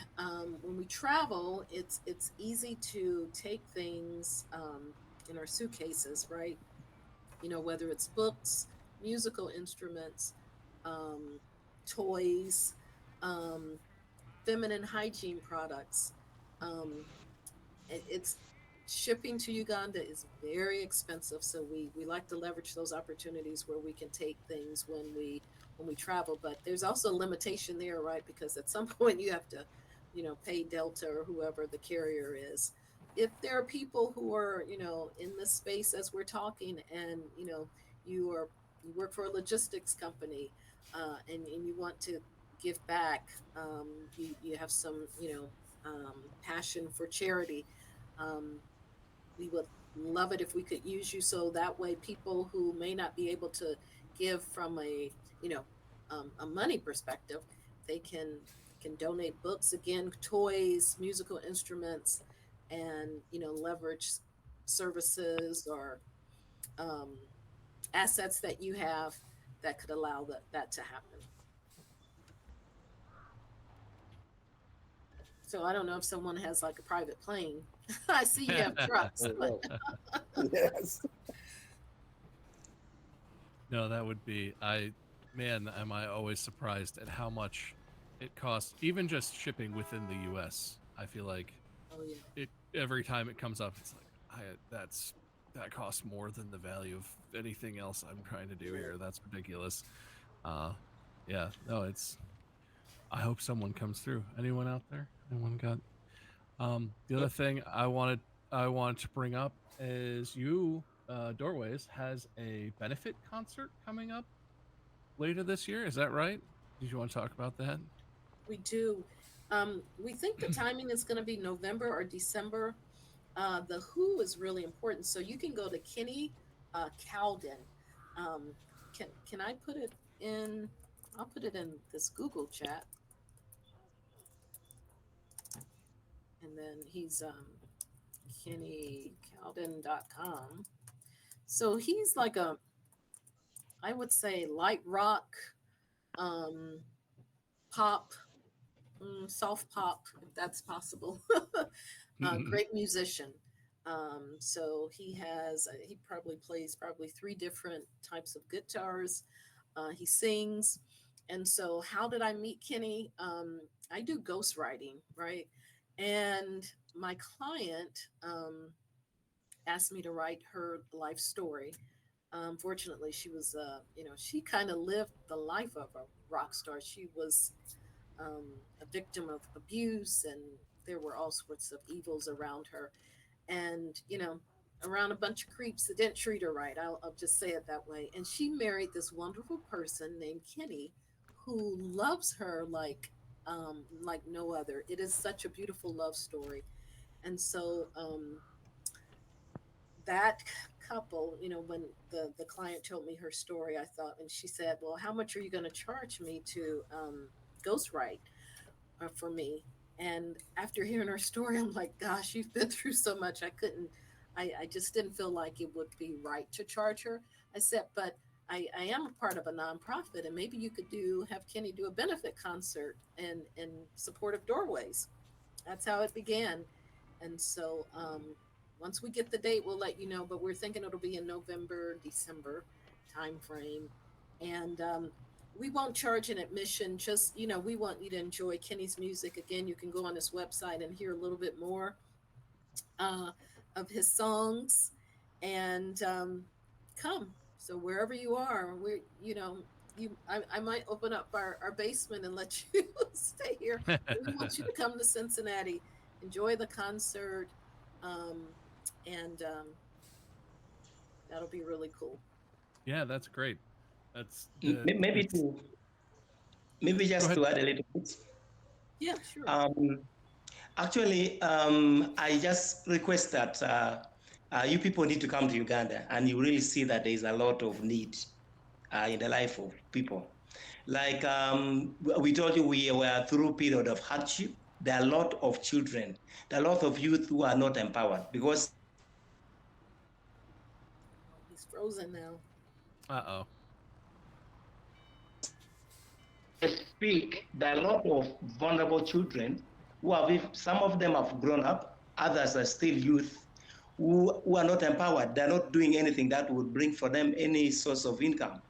B: travel, it's easy to take things in our suitcases, right? Whether it's books, musical instruments, um, toys, um, feminine hygiene products. Um, it's shipping to Uganda is very expensive, so we like to leverage those opportunities where we can take things when we travel. But there's also a limitation there, right? Because at some point you have to, pay Delta or whoever the carrier is. If there are people who are, in this space as we're talking, and you work for a logistics company, and you want to give back, you have some, passion for charity. um, we would love it if we could use you, so that way people who may not be able to give from you know a money perspective, they can donate books, again, toys, musical instruments, and leverage services or um, assets that you have that could allow that to happen. So I don't know if someone has like a private plane. I see you have trucks,
C: Oh,
B: but
C: no. Yes.
A: No, that would be man, am I always surprised at how much it costs, even just shipping within the US. I feel like
B: oh yeah.
A: it every time it comes up, it's like that costs more than the value of anything else I'm trying to do here. That's ridiculous. Uh yeah, no, it's I hope someone comes through. Anyone out there? Anyone got the other thing I wanted to bring up is Doorways has a benefit concert coming up later this year. Is that right? Did you want to talk about that?
B: We do. We think the timing is going to be November or December. The who is really important. So you can go to Kenny Cowden. Um, can I put it in? I'll put it in this Google chat, and then he's KennyCowden.com. So he's like I would say light rock, um, pop, soft pop, if that's possible. Great musician. So he probably plays probably three different types of guitars. He sings. And so, how did I meet Kenny? I do ghostwriting, right? And my client asked me to write her life story. Unfortunately, she was, she kind of lived the life of a rock star. She was a victim of abuse, and there were all sorts of evils around her. And, around a bunch of creeps that didn't treat her right. I'll just say it that way. And she married this wonderful person named Kenny who loves her like no other. It is such a beautiful love story. And so that couple, when the client told me her story, I thought, and she said, well, how much are you going to charge me to ghostwrite for me? And after hearing her story, I'm like, gosh, you've been through so much. I just didn't feel like it would be right to charge her. I said, but I am a part of a nonprofit, and maybe you could have Kenny do a benefit concert in support of doorways. That's how it began. And so once we get the date, we'll let you know. But we're thinking it'll be in November, December time frame. And we won't charge an admission. Just, we want you to enjoy Kenny's music. Again, you can go on his website and hear a little bit more uh, of his songs, and come. So wherever you are, I might open up our basement and let you stay here. We want you to come to Cincinnati, enjoy the concert, um, and that'll be really cool.
A: Yeah, that's great. That's
D: Maybe
A: it's
D: to maybe
A: go
D: just
A: ahead.
D: to add a little bit.
B: Yeah, sure.
D: Um, Actually, I just request that you people need to come to Uganda, and you really see that there is a lot of need in the life of people. Like we told you, we were through a period of hardship. There are a lot of children, there are a lot of youth who are not empowered because
B: Oh, he's frozen now.
A: Uh-oh.
D: I speak, there are a lot of vulnerable children who have, some of them have grown up, others are still youth who are not empowered. They're not doing anything that would bring for them any source of income.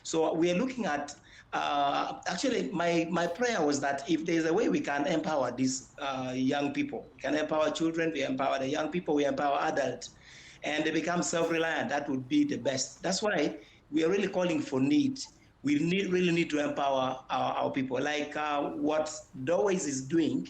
D: So we are looking at, actually, my prayer was that if there's a way we can empower these young people, we can empower children, we empower the young people, we empower adults, and they become self-reliant, that would be the best. That's why we are really calling for need. We really need to empower our people, like what Doways is doing,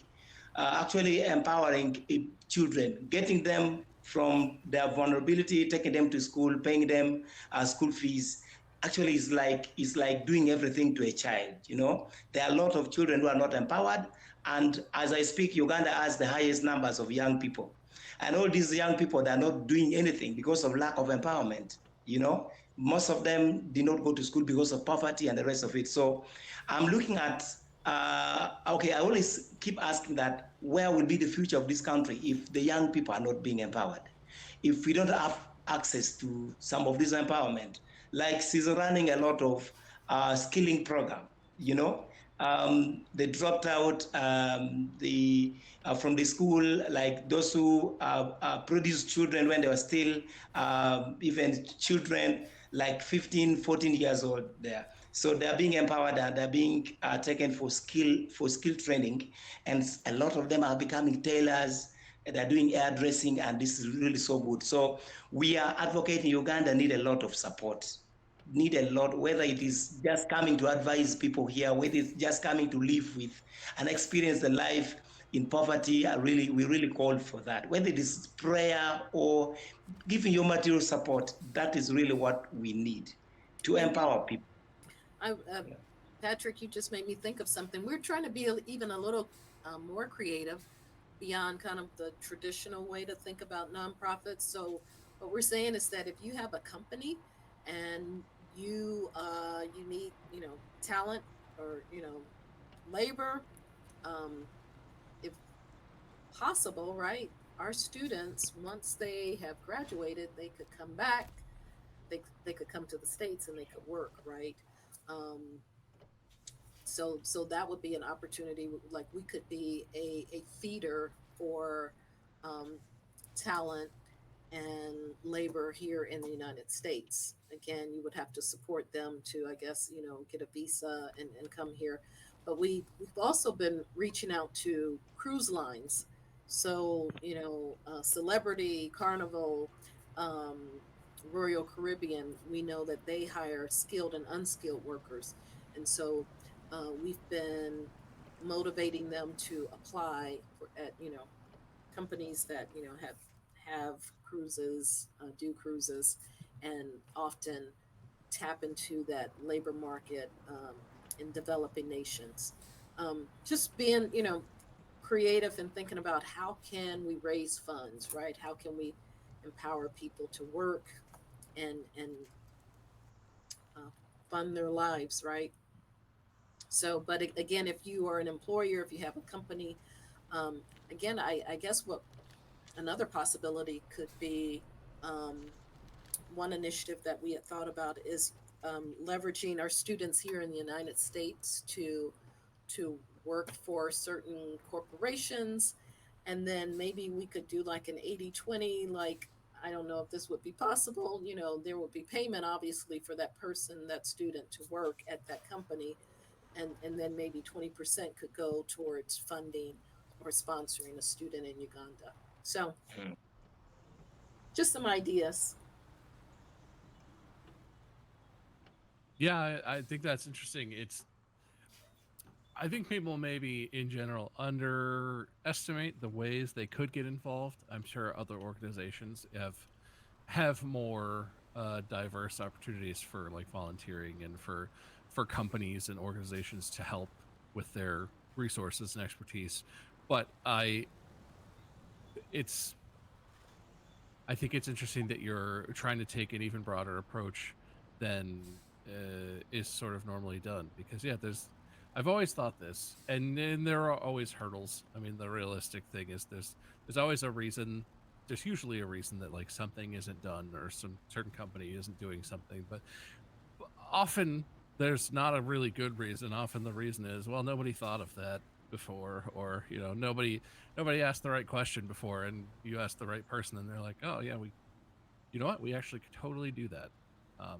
D: actually empowering children, getting them from their vulnerability, taking them to school, paying them school fees. Actually, it's like doing everything to a child. There are a lot of children who are not empowered, and as I speak, Uganda has the highest numbers of young people, and all these young people, they're not doing anything because of lack of empowerment. You know, most of them did not go to school because of poverty and the rest of it. So I'm looking at, okay, I always keep asking that where will be the future of this country if the young people are not being empowered? If we don't have access to some of this empowerment, like she's running a lot of skilling program, you know, they dropped out from the school, like those who produced children when they were still even children, like 15, 14 years old there. So they're being empowered and they're being taken for skill training, and a lot of them are becoming tailors. They're doing hairdressing, and this is really so good. So we are advocating Uganda need a lot of support, need a lot, whether it is just coming to advise people here, whether it's just coming to live with and experience the life in poverty. We really call for that. Whether it is prayer or giving you material support, that is really what we need to
B: And
D: empower people. Yeah.
B: Patrick, you just made me think of something. We're trying to be even a little more creative beyond kind of the traditional way to think about nonprofits. So what we're saying is that if you have a company and you need talent or labor, um, if possible, right? Our students, once they have graduated, they could come back. They could come to the states and they could work, right? Um, so that would be an opportunity. Like we could be a feeder for um, talent and labor here in the United States. Again, you would have to support them to, I guess, get a visa and come here. But we've also been reaching out to cruise lines. So, Celebrity, Carnival, um, Royal Caribbean, we know that they hire skilled and unskilled workers. And so we've been motivating them to apply at, companies that, have cruises, do cruises, and often tap into that labor market in developing nations. Just being, creative and thinking about how can we raise funds, right? How can we empower people to work and uh, fund their lives, right? So, but again, if you are an employer, if you have a company, um, again, I guess what another possibility could be, um, one initiative that we had thought about is leveraging our students here in the United States to work for certain corporations, and then maybe we could do like an 80-20. Like, I don't know if this would be possible. There would be payment obviously for that person, that student, to work at that company, and then maybe 20% could go towards funding or sponsoring a student in Uganda. So
D: Mm.
B: just some ideas.
A: Yeah, I think that's interesting. I think people maybe in general underestimate the ways they could get involved. I'm sure other organizations have more diverse opportunities for like volunteering and for companies and organizations to help with their resources and expertise. But it's I think it's interesting that you're trying to take an even broader approach than is sort of normally done. Because yeah, I've always thought this, and then there are always hurdles. I mean, the realistic thing is there's always a reason. There's usually a reason that like something isn't done or some certain company isn't doing something, but often there's not a really good reason. Often the reason is, well, nobody thought of that before, or nobody asked the right question before, and you asked the right person, and they're like, oh yeah, you know what, we actually could totally do that.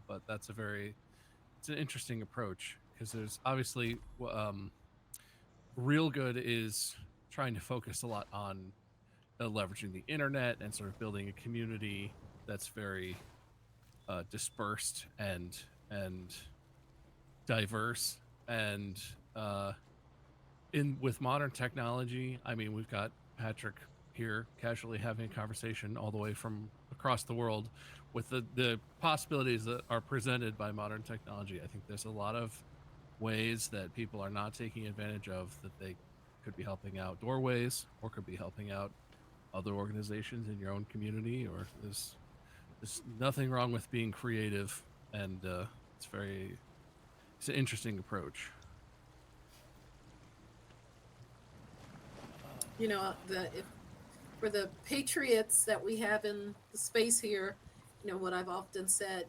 A: But it's an interesting approach because there's obviously real good is trying to focus a lot on leveraging the internet and sort of building a community that's very dispersed and diverse and in with modern technology. I mean, we've got Patrick here casually having a conversation all the way from across the world with the possibilities that are presented by modern technology. I think there's a lot of ways that people are not taking advantage of that they could be helping out doorways or could be helping out other organizations in your own community. Or there's nothing wrong with being creative, and it's an interesting approach.
B: If for the patriots that we have in the space here, what I've often said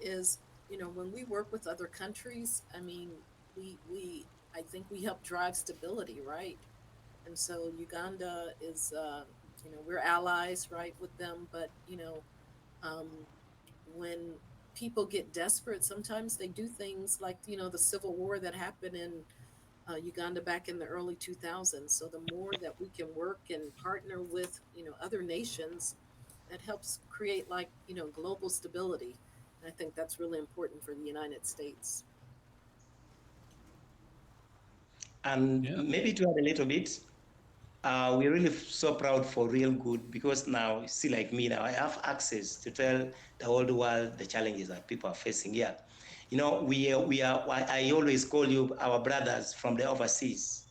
B: is, when we work with other countries, I mean, we I think we help drive stability, right? And so Uganda is, we're allies, right, with them, but um, when people get desperate, sometimes they do things like, the civil war that happened in Uganda back in the early 2000s. So the more that we can work and partner with, other nations, that helps create like, global stability. And I think that's really important for the United States.
D: And
A: Yeah.
D: maybe to add a little bit, we're really so proud for Real Good because now, see, like me now, I have access to tell the whole world the challenges that people are facing here. I always call you our brothers from the overseas,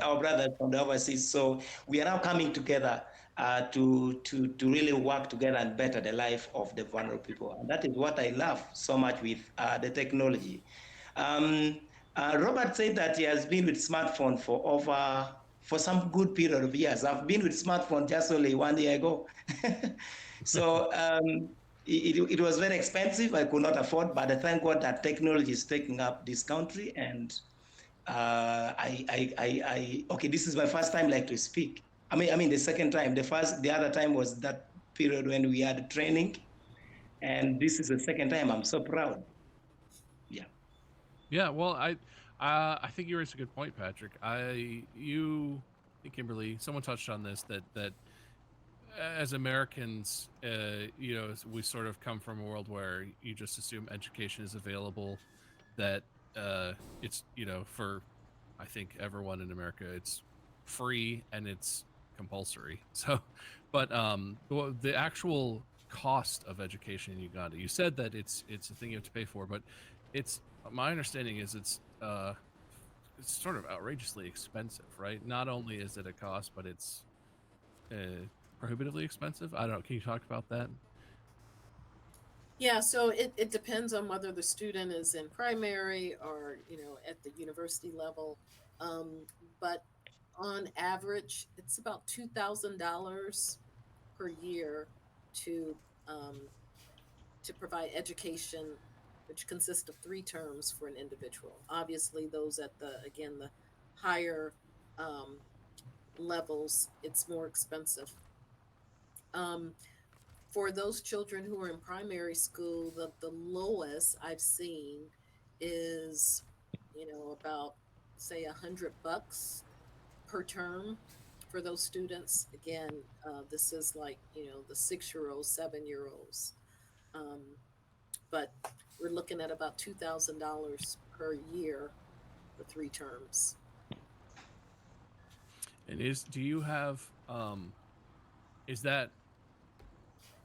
D: our brothers from the overseas. So we are now coming together to really work together and better the life of the vulnerable people. And that is what I love so much with the technology. Um, Robert said that he has been with smartphone for some good period of years. I've been with smartphone just only 1 year ago. So it was very expensive. I could not afford, but I thank God that technology is taking up this country. And okay, this is my first time like to speak. I mean the second time. The other time was that period when we had training, and this is the second time. I'm so proud. Yeah.
A: Yeah, well, I think you raised a good point, Patrick. I think Kimberly, someone touched on this that as Americans, you know, we sort of come from a world where you just assume education is available, that it's, you know, for, I think, everyone in America, it's free and it's compulsory. So, but the actual cost of education in Uganda, you said that it's a thing you have to pay for, but it's, my understanding is it's sort of outrageously expensive, right? Not only is it a cost, but it's prohibitively expensive. I don't know. Can you talk about that?
B: Yeah, so it depends on whether the student is in primary or, you know, at the university level. But on average, it's about $2,000 per year to um, to provide education, which consists of 3 terms for an individual. Obviously, those at the higher um, levels, it's more expensive. Um, for those children who are in primary school, the lowest I've seen is, you know, about say $100 per term for those students. Again, this is like, you know, the 6-year-olds, 7-year-olds, um, but we're looking at about $2,000 per year for 3 terms.
A: And do you have is that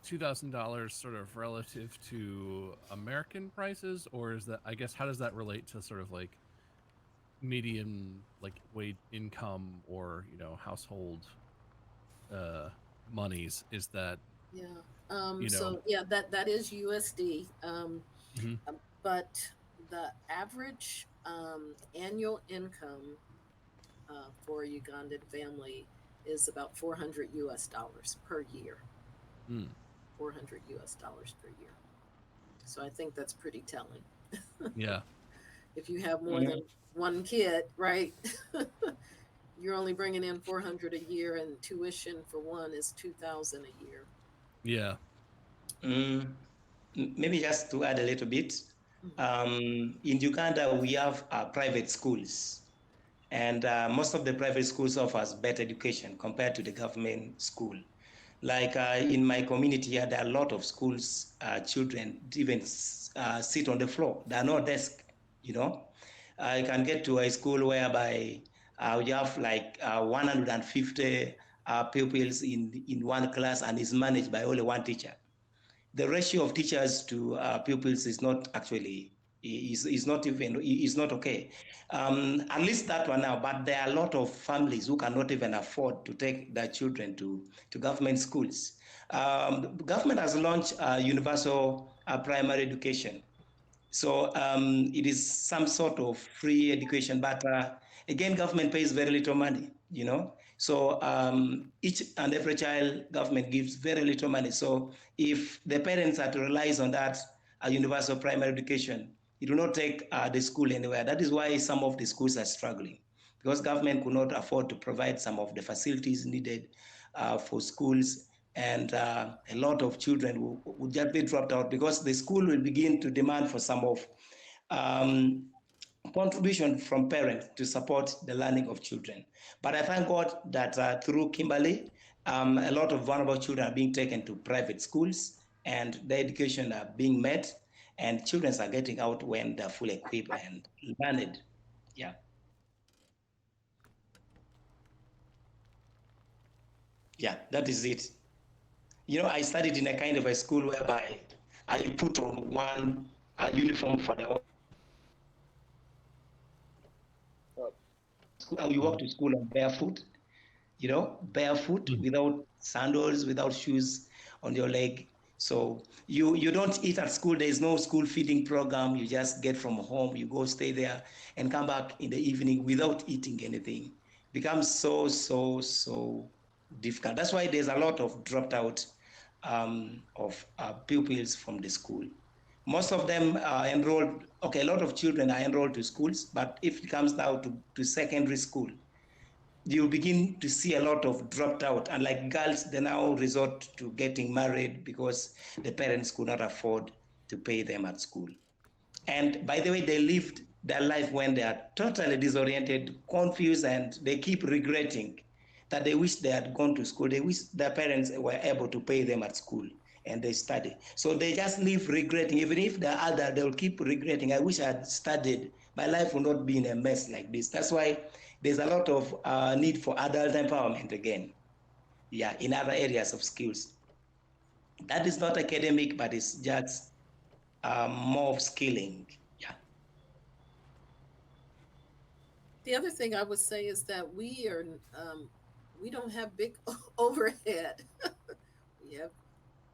A: $2,000 sort of relative to American prices, or is that, I guess, how does that relate to sort of like median, like, wage income, or, you know, household monies? Is that,
B: Yeah.
A: you know?
B: So yeah, that is USD.
A: Mhm.
B: But the average annual income for a Ugandan family is about 400 US dollars per year.
A: Mm.
B: 400 US dollars per year. So I think that's pretty telling.
A: Yeah.
B: If you have more than one kid, right? You're only bringing in 400 a year, and tuition for one is 2,000 a year.
A: Yeah.
D: Maybe just to add a little bit, in Uganda we have private schools, and most of the private schools offers better education compared to the government school. Like in my community here, there are a lot of schools, children even sit on the floor. There are no desk, you know. I can get to a school whereby you have like 150 pupils in one class, and is managed by only one teacher. The ratio of teachers to pupils is not actually is not even is not okay. At least that one now. But there are a lot of families who cannot even afford to take their children to government schools. The government has launched universal primary education. So it is some sort of free education, but again, government pays very little money, you know. So each and every child, government gives very little money. So if the parents are to rely on that universal primary education, it will not take the school anywhere. That is why some of the schools are struggling, because government could not afford to provide some of the facilities needed for schools, and a lot of children will just be dropped out because the school will begin to demand for some of um, contribution from parents to support the learning of children. But I thank God that through Kimberly, a lot of vulnerable children are being taken to private schools, and their education are being met, and children are getting out when they're fully equipped and learned. Yeah. Yeah, that is it. You know, I studied in a kind of a school whereby I put on one uniform for the whole school, and we walk to school on barefoot, you know, barefoot,
A: Mm.
D: without sandals, without shoes on your leg. So you don't eat at school. There is no school feeding program. You just get from home, you go stay there and come back in the evening without eating anything. Becomes so difficult. That's why there's a lot of dropped out of pupils from the school. Most of them are enrolled. Okay, a lot of children are enrolled to schools, but if it comes now to secondary school, you begin to see a lot of dropped out. And like girls, they now resort to getting married because the parents could not afford to pay them at school. And by the way, they lived their life when they are totally disoriented, confused, and they keep regretting that they wish they had gone to school. They wish their parents were able to pay them at school and they study. So they just live regretting. Even if they're adult, they'll keep regretting. I wish I had studied. My life would not be in a mess like this. That's why there's a lot of need for adult empowerment again. Yeah, in other areas of skills. That is not academic, but it's just more of skilling. Yeah.
B: The other thing I would say is that we don't have big overhead. We have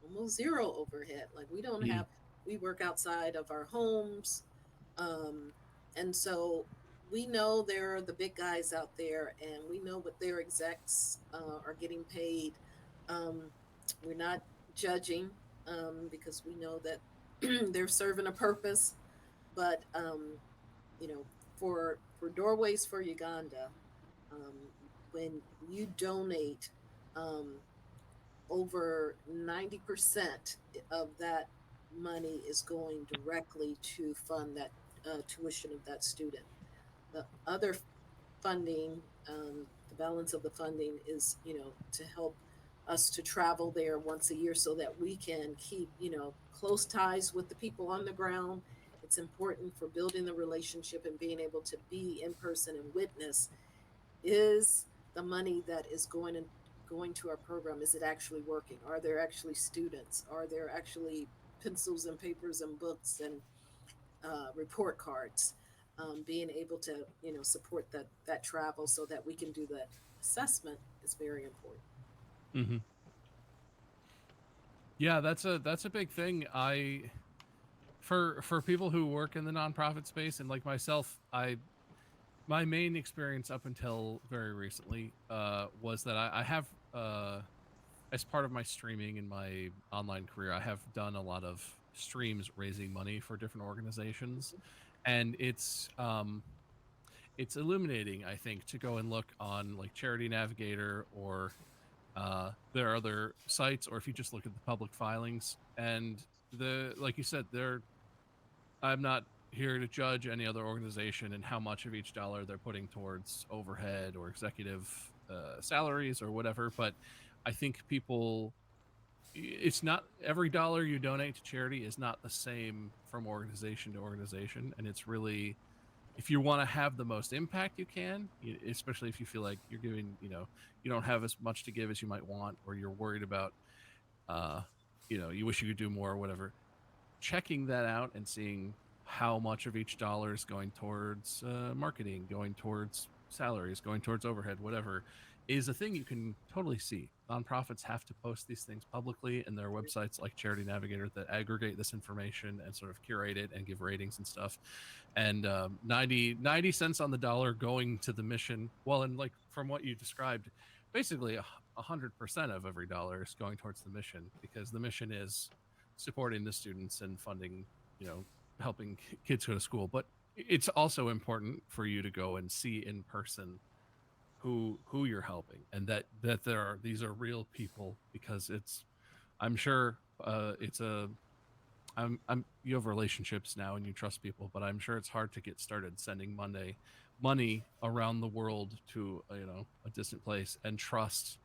B: almost zero overhead. Like we don't have, we work outside of our homes. Um, and so we know there are the big guys out there and we know what their execs are getting paid. Um, we're not judging because we know that they're serving a purpose. But, you know, for Doorways for Uganda, um, when you donate um, over 90% of that money is going directly to fund that tuition of that student. The other funding, the balance of the funding is, you know, to help us to travel there once a year so that we can keep, you know, close ties with the people on the ground. It's important for building the relationship and being able to be in person and witness. Is the money that is going to our program, is it actually working? Are there actually students? Are there actually pencils and papers and books and report cards? Being able to, you know, support that travel so that we can do that assessment is very important.
A: Mm-hmm. Yeah, that's a big thing. For people who work in the nonprofit space and like myself, my main experience up until very recently was that I have as part of my streaming in my online career, I have done a lot of streams raising money for different organizations, and it's illuminating, I think, to go and look on like Charity Navigator or there are other sites, or if you just look at the public filings and the like you said, I'm not here to judge any other organization and how much of each dollar they're putting towards overhead or executive salaries or whatever, but I think it's not every dollar you donate to charity is not the same from organization to organization, and it's really, if you want to have the most impact you can, especially if you feel like you're giving, you don't have as much to give as you might want, or you're worried about, uh, you wish you could do more or whatever, checking that out and seeing how much of each dollar is going towards marketing, going towards salaries, going towards overhead, whatever, is a thing you can totally see. Nonprofits have to post these things publicly, and there are websites like Charity Navigator that aggregate this information and sort of curate it and give ratings and stuff. And 90 cents on the dollar going to the mission. Well, and like from what you described, basically 100% of every dollar is going towards the mission, because the mission is supporting the students and funding, helping kids go to school. But it's also important for you to go and see in person who you're helping, and that these are real people, because I'm sure you have relationships now and you trust people, but I'm sure it's hard to get started sending money around the world to a distant place and trust,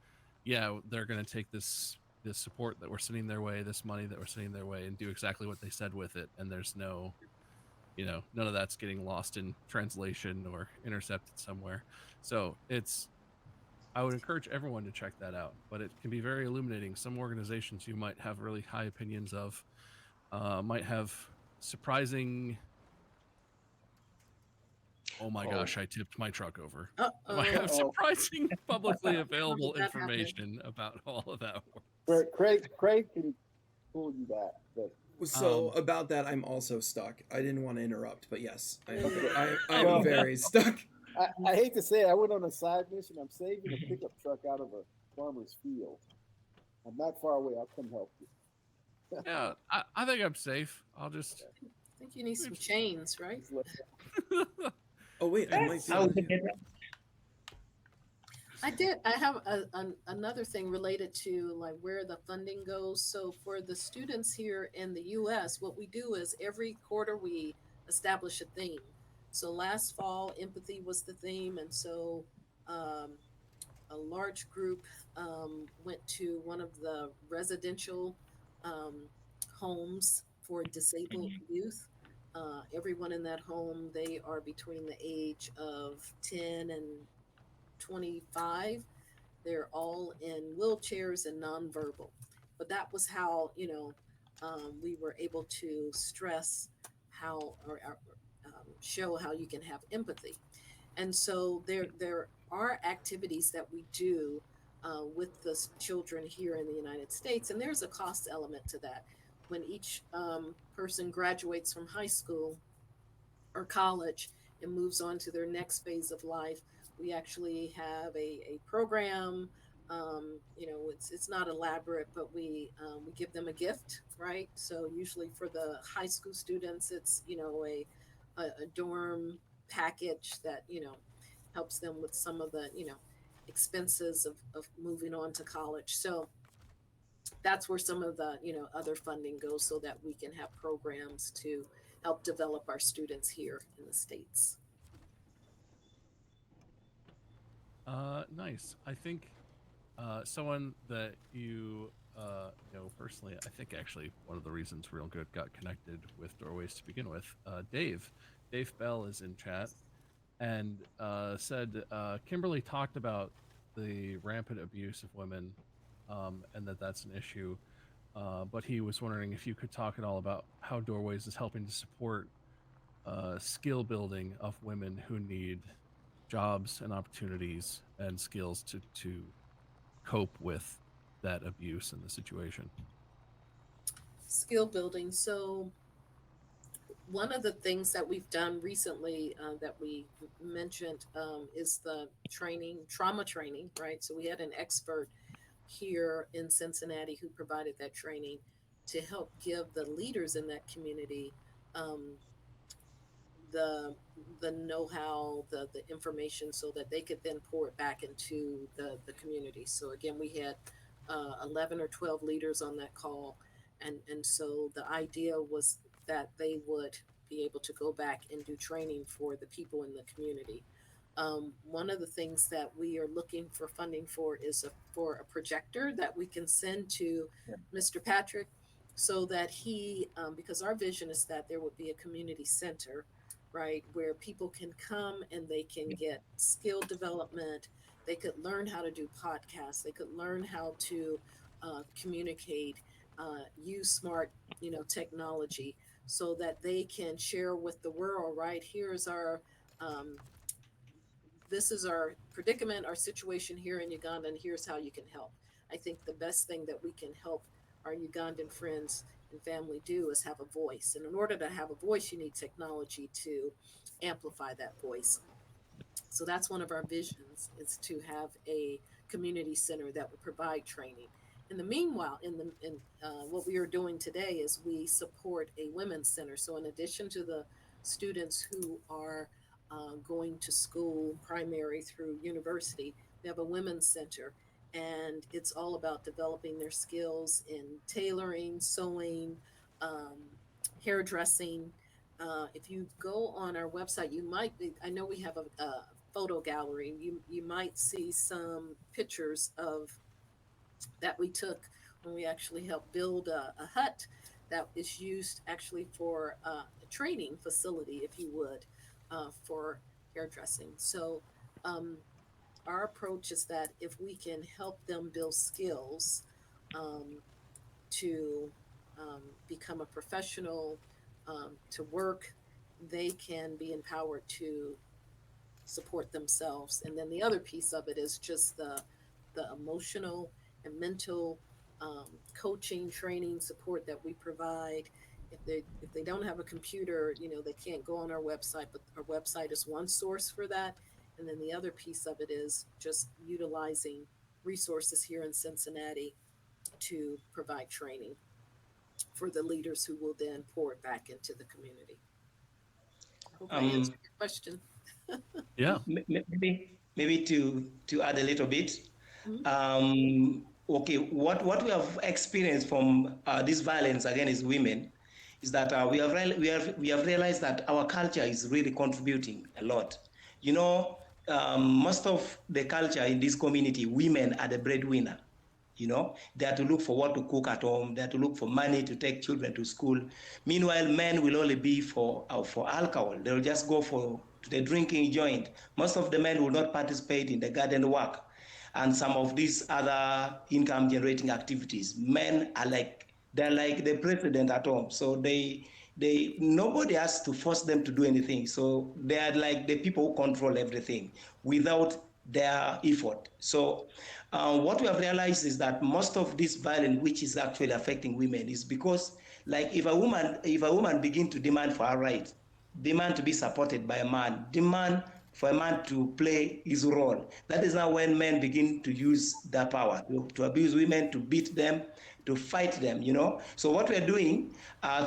A: they're going to take this support that we're sending their way, this money that we're sending their way, and do exactly what they said with it, and there's no none of that's getting lost in translation or intercepted somewhere. So I would encourage everyone to check that out, but it can be very illuminating. Some organizations you might have really high opinions of might have surprising, oh my gosh, I tipped my truck over. Might have surprising publicly available information about all of that work.
C: Craig can pull you back, but
E: so about that, I'm also stuck. I didn't want to interrupt, but yes, I'm very stuck.
C: I hate to say it, I went on a side mission. I'm saving a pickup truck out of a farmer's field. I'm not far away. I'll come help you.
A: Yeah, I think I'm safe. I'll just.
B: I think you need some chains, right?
E: Oh wait, I might be.
B: I have another thing related to like where the funding goes. So for the students here in the U.S., what we do is every quarter we establish a theme. So last fall, empathy was the theme, and so a large group went to one of the residential um, homes for disabled youth. Everyone in that home, they are between the age of 10 and 25. They're all in wheelchairs and nonverbal. But that was how, we were able to stress how, or show how you can have empathy. And so there are activities that we do with the children here in the United States, and there's a cost element to that. When each person graduates from high school or college and moves on to their next phase of life, we actually have a program. It's not elaborate, but we give them a gift, right? So usually for the high school students, it's a dorm package that helps them with some of the expenses of moving on to college. So that's where some of the other funding goes, so that we can have programs to help develop our students here in the States.
A: Nice. I think someone that you know personally, I think actually one of the reasons Real Good got connected with Doorways to begin with, Dave Bell is in chat and said Kimberly talked about the rampant abuse of women, and that's an issue. But he was wondering if you could talk at all about how Doorways is helping to support skill building of women who need jobs and opportunities and skills to cope with that abuse and the situation.
B: Skill building. So one of the things that we've done recently that we mentioned is the trauma training, right? So we had an expert here in Cincinnati who provided that training to help give the leaders in that community um, the know-how, the information, so that they could then pour it back into the community. So again, we had 11 or 12 leaders on that call, and so the idea was that they would be able to go back and do training for the people in the community. One of the things that we are looking for funding for is for a projector that we can send to
C: Yeah.
B: Mr. Patrick, so that because our vision is that there would be a community center, right, where people can come and they can get skill development. They could learn how to do podcasts. They could learn how to communicate, use smart, technology, so that they can share with the world. Right, um, this is our predicament, our situation here in Uganda, and here's how you can help. I think the best thing that we can help our Ugandan friends and family do is have a voice. And in order to have a voice, you need technology to amplify that voice. So that's one of our visions, is to have a community center that would provide training. In the meanwhile, what we are doing today is we support a women's center. So in addition to the students who are going to school, primary through university, we have a women's center, and it's all about developing their skills in tailoring, sewing, um, hairdressing. If you go on our website, I know we have a photo gallery. You might see some pictures of that we took when we actually helped build a hut that is used actually for a training facility, if you would, for hairdressing. So our approach is that if we can help them build skills um, to become a professional, to work, they can be empowered to support themselves. And then the other piece of it is just the emotional and mental coaching, training, support that we provide. If they don't have a computer, they can't go on our website, but our website is one source for that. And then the other piece of it is just utilizing resources here in Cincinnati to provide training for the leaders who will then pour it back into the community. I hope I answered your question.
A: Yeah.
D: Maybe to add a little bit. Okay, what we have experienced from this violence against women is that we have realized that our culture is really contributing a lot. You know, most of the culture in this community, women are the breadwinner. They are to look for what to cook at home. They are to look for money to take children to school. Meanwhile, men will only be for alcohol. They will just go to the drinking joint. Most of the men will not participate in the garden work and some of these other income generating activities. Men are they're like the president at home. So they nobody has to force them to do anything. So they are like the people who control everything without their effort. So what we have realized is that most of this violence, which is actually affecting women, is because, like, if a woman begin to demand for her right, demand to be supported by a man, demand for a man to play his role, that is now when men begin to use their power to abuse women, to beat them, to fight them. So what we're doing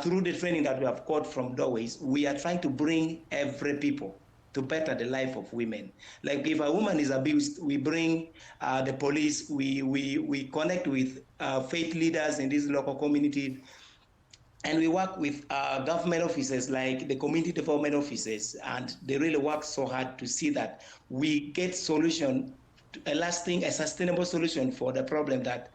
D: through the training that we have got from Doorways, we are trying to bring every people to better the life of women. Like if a woman is abused, we bring the police, we connect with faith leaders in this local community, and we work with government offices like the community development offices, and they really work so hard to see that we get solution, a lasting, a sustainable solution for the problem that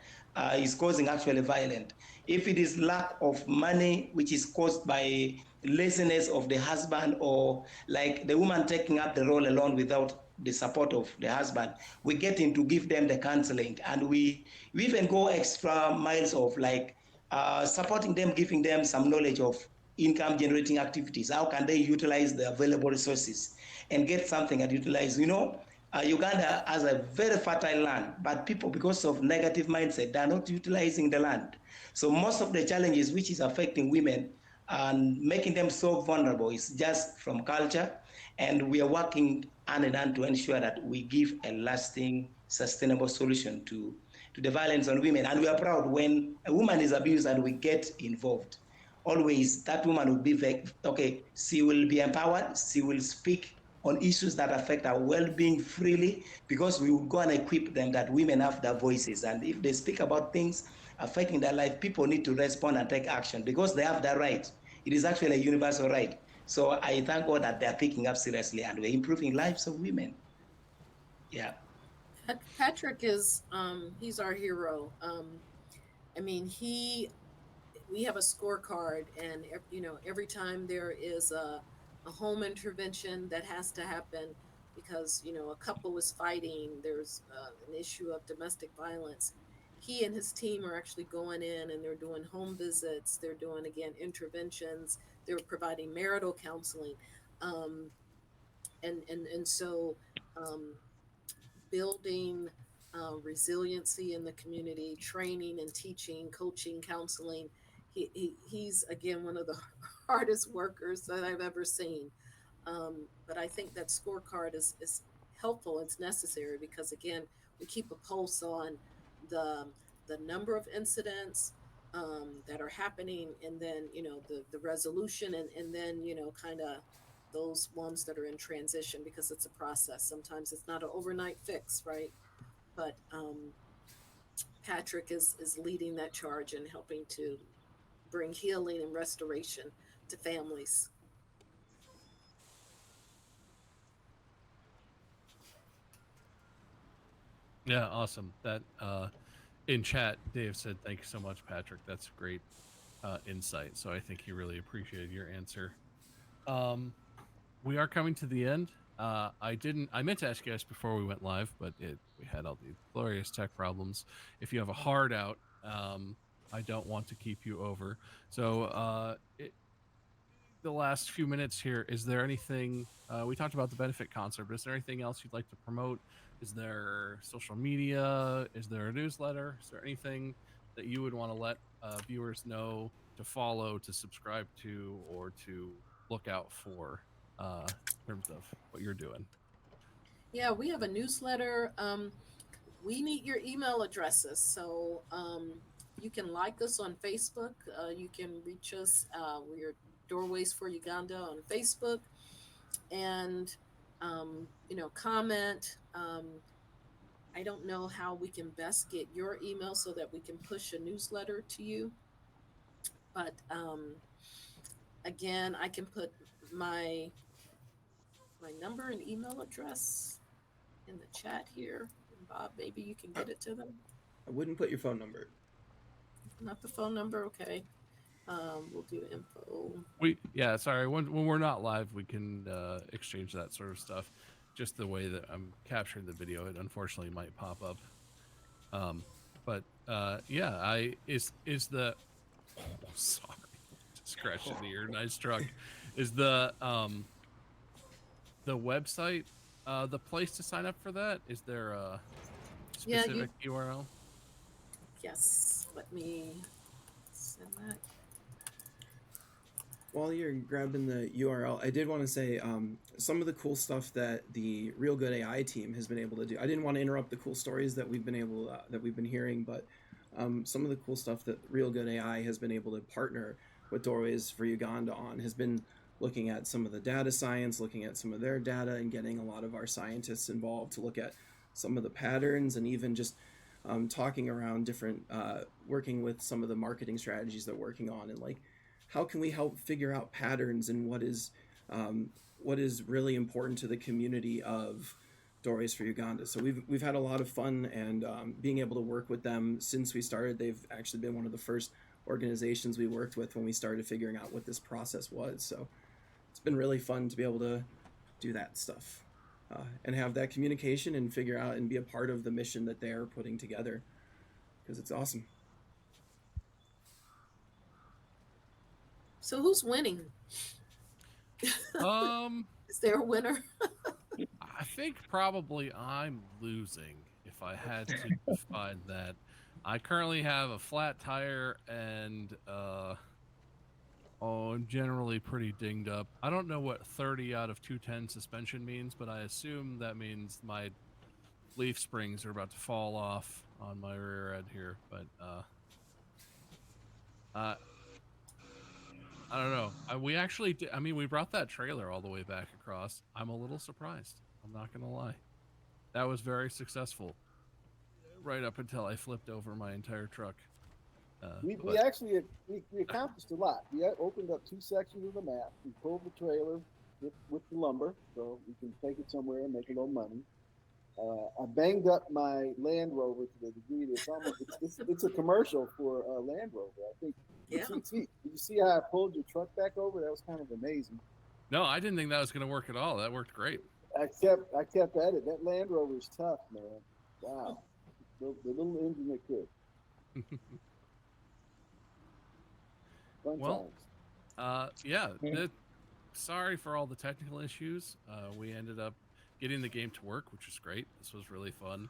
D: is causing actually violence. If it is lack of money, which is caused by laziness of the husband, or like the woman taking up the role alone without the support of the husband, we get in to give them the counseling, and we even go extra miles of like supporting them, giving them some knowledge of income generating activities. How can they utilize the available resources and get something and utilize? Uganda has a very fertile land, but people, because of negative mindset, they are not utilizing the land. So most of the challenges which is affecting women and making them so vulnerable is just from culture. And we are working hand in hand to ensure that we give a lasting, sustainable solution to the violence on women. And we are proud when a woman is abused and we get involved. Always that woman will be okay, she will be empowered, she will speak on issues that affect our well-being freely, because we will go and equip them that women have their voices. And if they speak about things affecting their life, people need to respond and take action because they have that right. It is actually a universal right. So I thank God that they're picking up seriously and we're improving lives of women. Yeah.
B: Patrick is he's our hero. I mean, we have a scorecard, and every time there is a home intervention that has to happen because a couple is fighting, there's an issue of domestic violence, he and his team are actually going in and they're doing home visits, they're doing again interventions, they're providing marital counseling, um, and so um, building resiliency in the community, training and teaching, coaching, counseling. He's again one of the hardest workers that I've ever seen. But I think that scorecard is helpful. It's necessary because again, we keep a pulse on the the number of incidents that are happening, and then the resolution, and then kind of those ones that are in transition, because it's a process. Sometimes it's not an overnight fix, right? But Patrick is leading that charge and helping to bring healing and restoration to families.
A: Yeah, awesome. That in chat, Dave said, "Thank you so much, Patrick. That's great insight." So I think he really appreciated your answer. Um, we are coming to the end. I meant to ask you guys before we went live, but we had all the glorious tech problems. If you have a hard out, I don't want to keep you over. So the last few minutes here, is there anything we talked about the benefit concert, but is there anything else you'd like to promote? Is there social media? Is there a newsletter? Is there anything that you would want to let viewers know to follow, to subscribe to, or to look out for in terms of what you're doing?
B: Yeah, we have a newsletter. We need your email addresses. So you can like us on Facebook. You can reach us. We're Doorways for Uganda on Facebook. And, comment. I don't know how we can best get your email so that we can push a newsletter to you. But again, I can put my number and email address. in the chat here. And Bob, maybe you can get it to them.
E: I wouldn't put your phone number.
B: Not the phone number, okay. We'll do info.
A: Sorry. When we're not live, we can exchange that sort of stuff. Just the way that I'm capturing the video, it unfortunately might pop up. Is the sorry, just crashed into your nice truck. Is the website the place to sign up for that? Is there a specific URL?
B: Yes, let me send that.
E: While you're grabbing the URL, I did want to say some of the cool stuff that the Real Good AI team has been able to do. I didn't want to interrupt the cool stories that we've been hearing, but some of the cool stuff that Real Good AI has been able to partner with Doorways for Uganda on has been looking at some of the data science, looking at some of their data, and getting a lot of our scientists involved to look at some of the patterns, and even just talking around different, working with some of the marketing strategies they're working on, and like, how can we help figure out patterns and what is really important to the community of Doorways for Uganda. So we've had a lot of fun, and being able to work with them since we started. They've actually been one of the first organizations we worked with when we started figuring out what this process was. So it's been really fun to be able to do that stuff and have that communication and figure out and be a part of the mission that they're putting together, because it's awesome.
B: So who's winning? Is there a winner?
A: I think probably I'm losing if I had to define that. I currently have a flat tire and I'm generally pretty dinged up. I don't know what 30 out of 210 suspension means, but I assume that means my leaf springs are about to fall off on my rear end here. But I don't know. We actually did. I mean, we brought that trailer all the way back across. I'm a little surprised. I'm not going to lie. That was very successful. Right up until I flipped over my entire truck.
C: We actually accomplished a lot. We opened up 2 sections of the map. We pulled the trailer with the lumber, so we can take it somewhere and make a little money. I banged up my Land Rover to the degree that it's a commercial for Land Rover. I think.
B: Yeah.
C: Did you see how I pulled your truck back over? That was kind of amazing.
A: No, I didn't think that was going to work at all. That worked great.
C: I kept at it. That Land Rover is tough, man. Wow. The little engine that could. Fun times.
A: Sorry for all the technical issues. We ended up getting the game to work, which was great. This was really fun.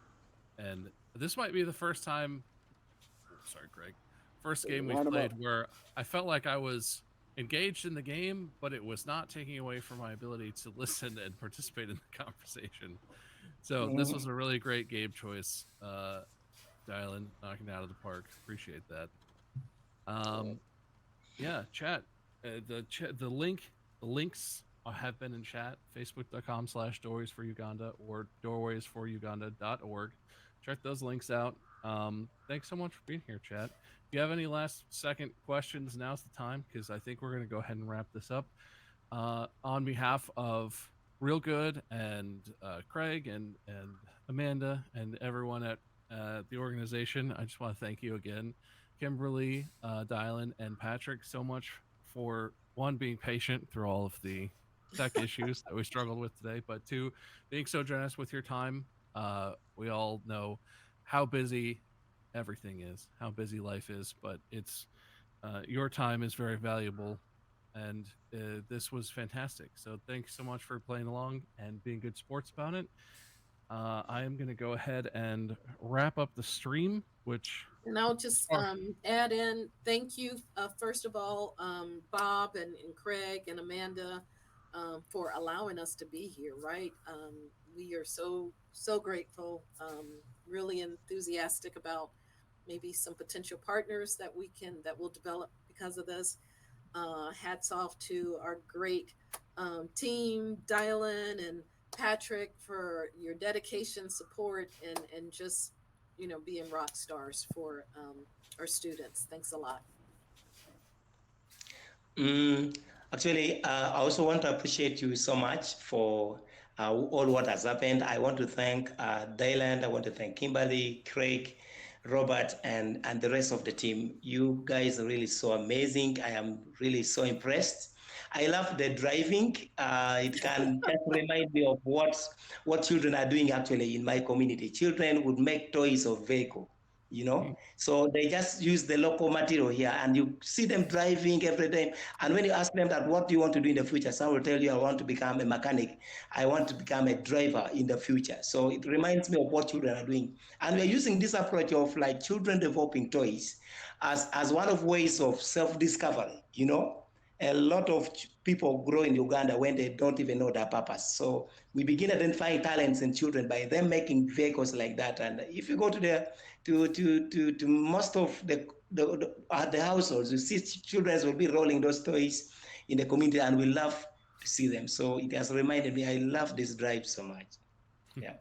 A: And this might be the first time, sorry, Greg, first game we've played where I felt like I was engaged in the game, but it was not taking away from my ability to listen and participate in the conversation. So this was a really great game choice. Dylan, knocking it out of the park. Appreciate that. Chat. The links have been in chat. Facebook.com/Doorways for Uganda or doorwaysforuganda.org. Check those links out. Thanks so much for being here, chat. If you have any last second questions, now's the time, because I think we're going to go ahead and wrap this up. On behalf of Real Good and Craig and Amanda and everyone at the organization, I just want to thank you again, Kimberly, Dylan, and Patrick, so much for, one, being patient through all of the tech issues that we struggled with today, but 2, being so generous with your time. We all know how busy everything is, how busy life is, but it's your time is very valuable, and this was fantastic. So thanks so much for playing along and being good sports about it. I am going to go ahead and wrap up the stream,
B: and I'll just add in, thank you, first of all, Bob and Craig and Amanda, for allowing us to be here, right? We are so grateful, really enthusiastic about maybe some potential partners that will develop because of this. Hats off to our great team, Dylan and Patrick, for your dedication, support, and just, being rock stars for our students. Thanks a lot.
D: Actually, I also want to appreciate you so much for all what has happened. I want to thank Dylan. I want to thank Kimberly, Craig, Robert, and the rest of the team. You guys are really so amazing. I am really so impressed. I love the driving. It can just remind me of what children are doing actually in my community. Children would make toys of vehicle, you know. So they just use the local material here, and you see them driving every day. And when you ask them that, what do you want to do in the future? Some will tell you, I want to become a mechanic. I want to become a driver in the future. So it reminds me of what children are doing. And we're using this approach of like children developing toys as one of ways of self-discovery, you know. A lot of people grow in Uganda when they don't even know their purpose. So we begin identifying talents in children by them making vehicles like that. And if you go to most of the households, you see children will be rolling those toys in the community, and we love to see them. So it has reminded me, I love this drive so much. Yeah.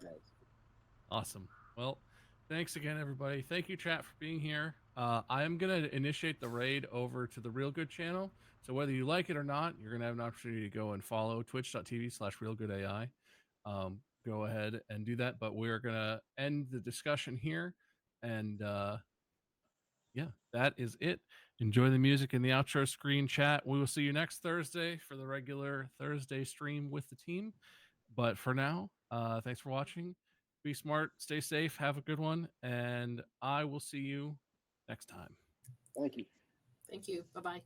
A: Awesome. Well, thanks again, everybody. Thank you, chat, for being here. I am going to initiate the raid over to the Real Good channel. So whether you like it or not, you're going to have an opportunity to go and follow twitch.tv/realgoodai. Go ahead and do that. But we're going to end the discussion here. And yeah, that is it. Enjoy the music in the outro screen, chat. We will see you next Thursday for the regular Thursday stream with the team. But for now, thanks for watching. Be smart, stay safe, have a good one, and I will see you next time.
C: Thank you.
B: Thank you. Bye-bye.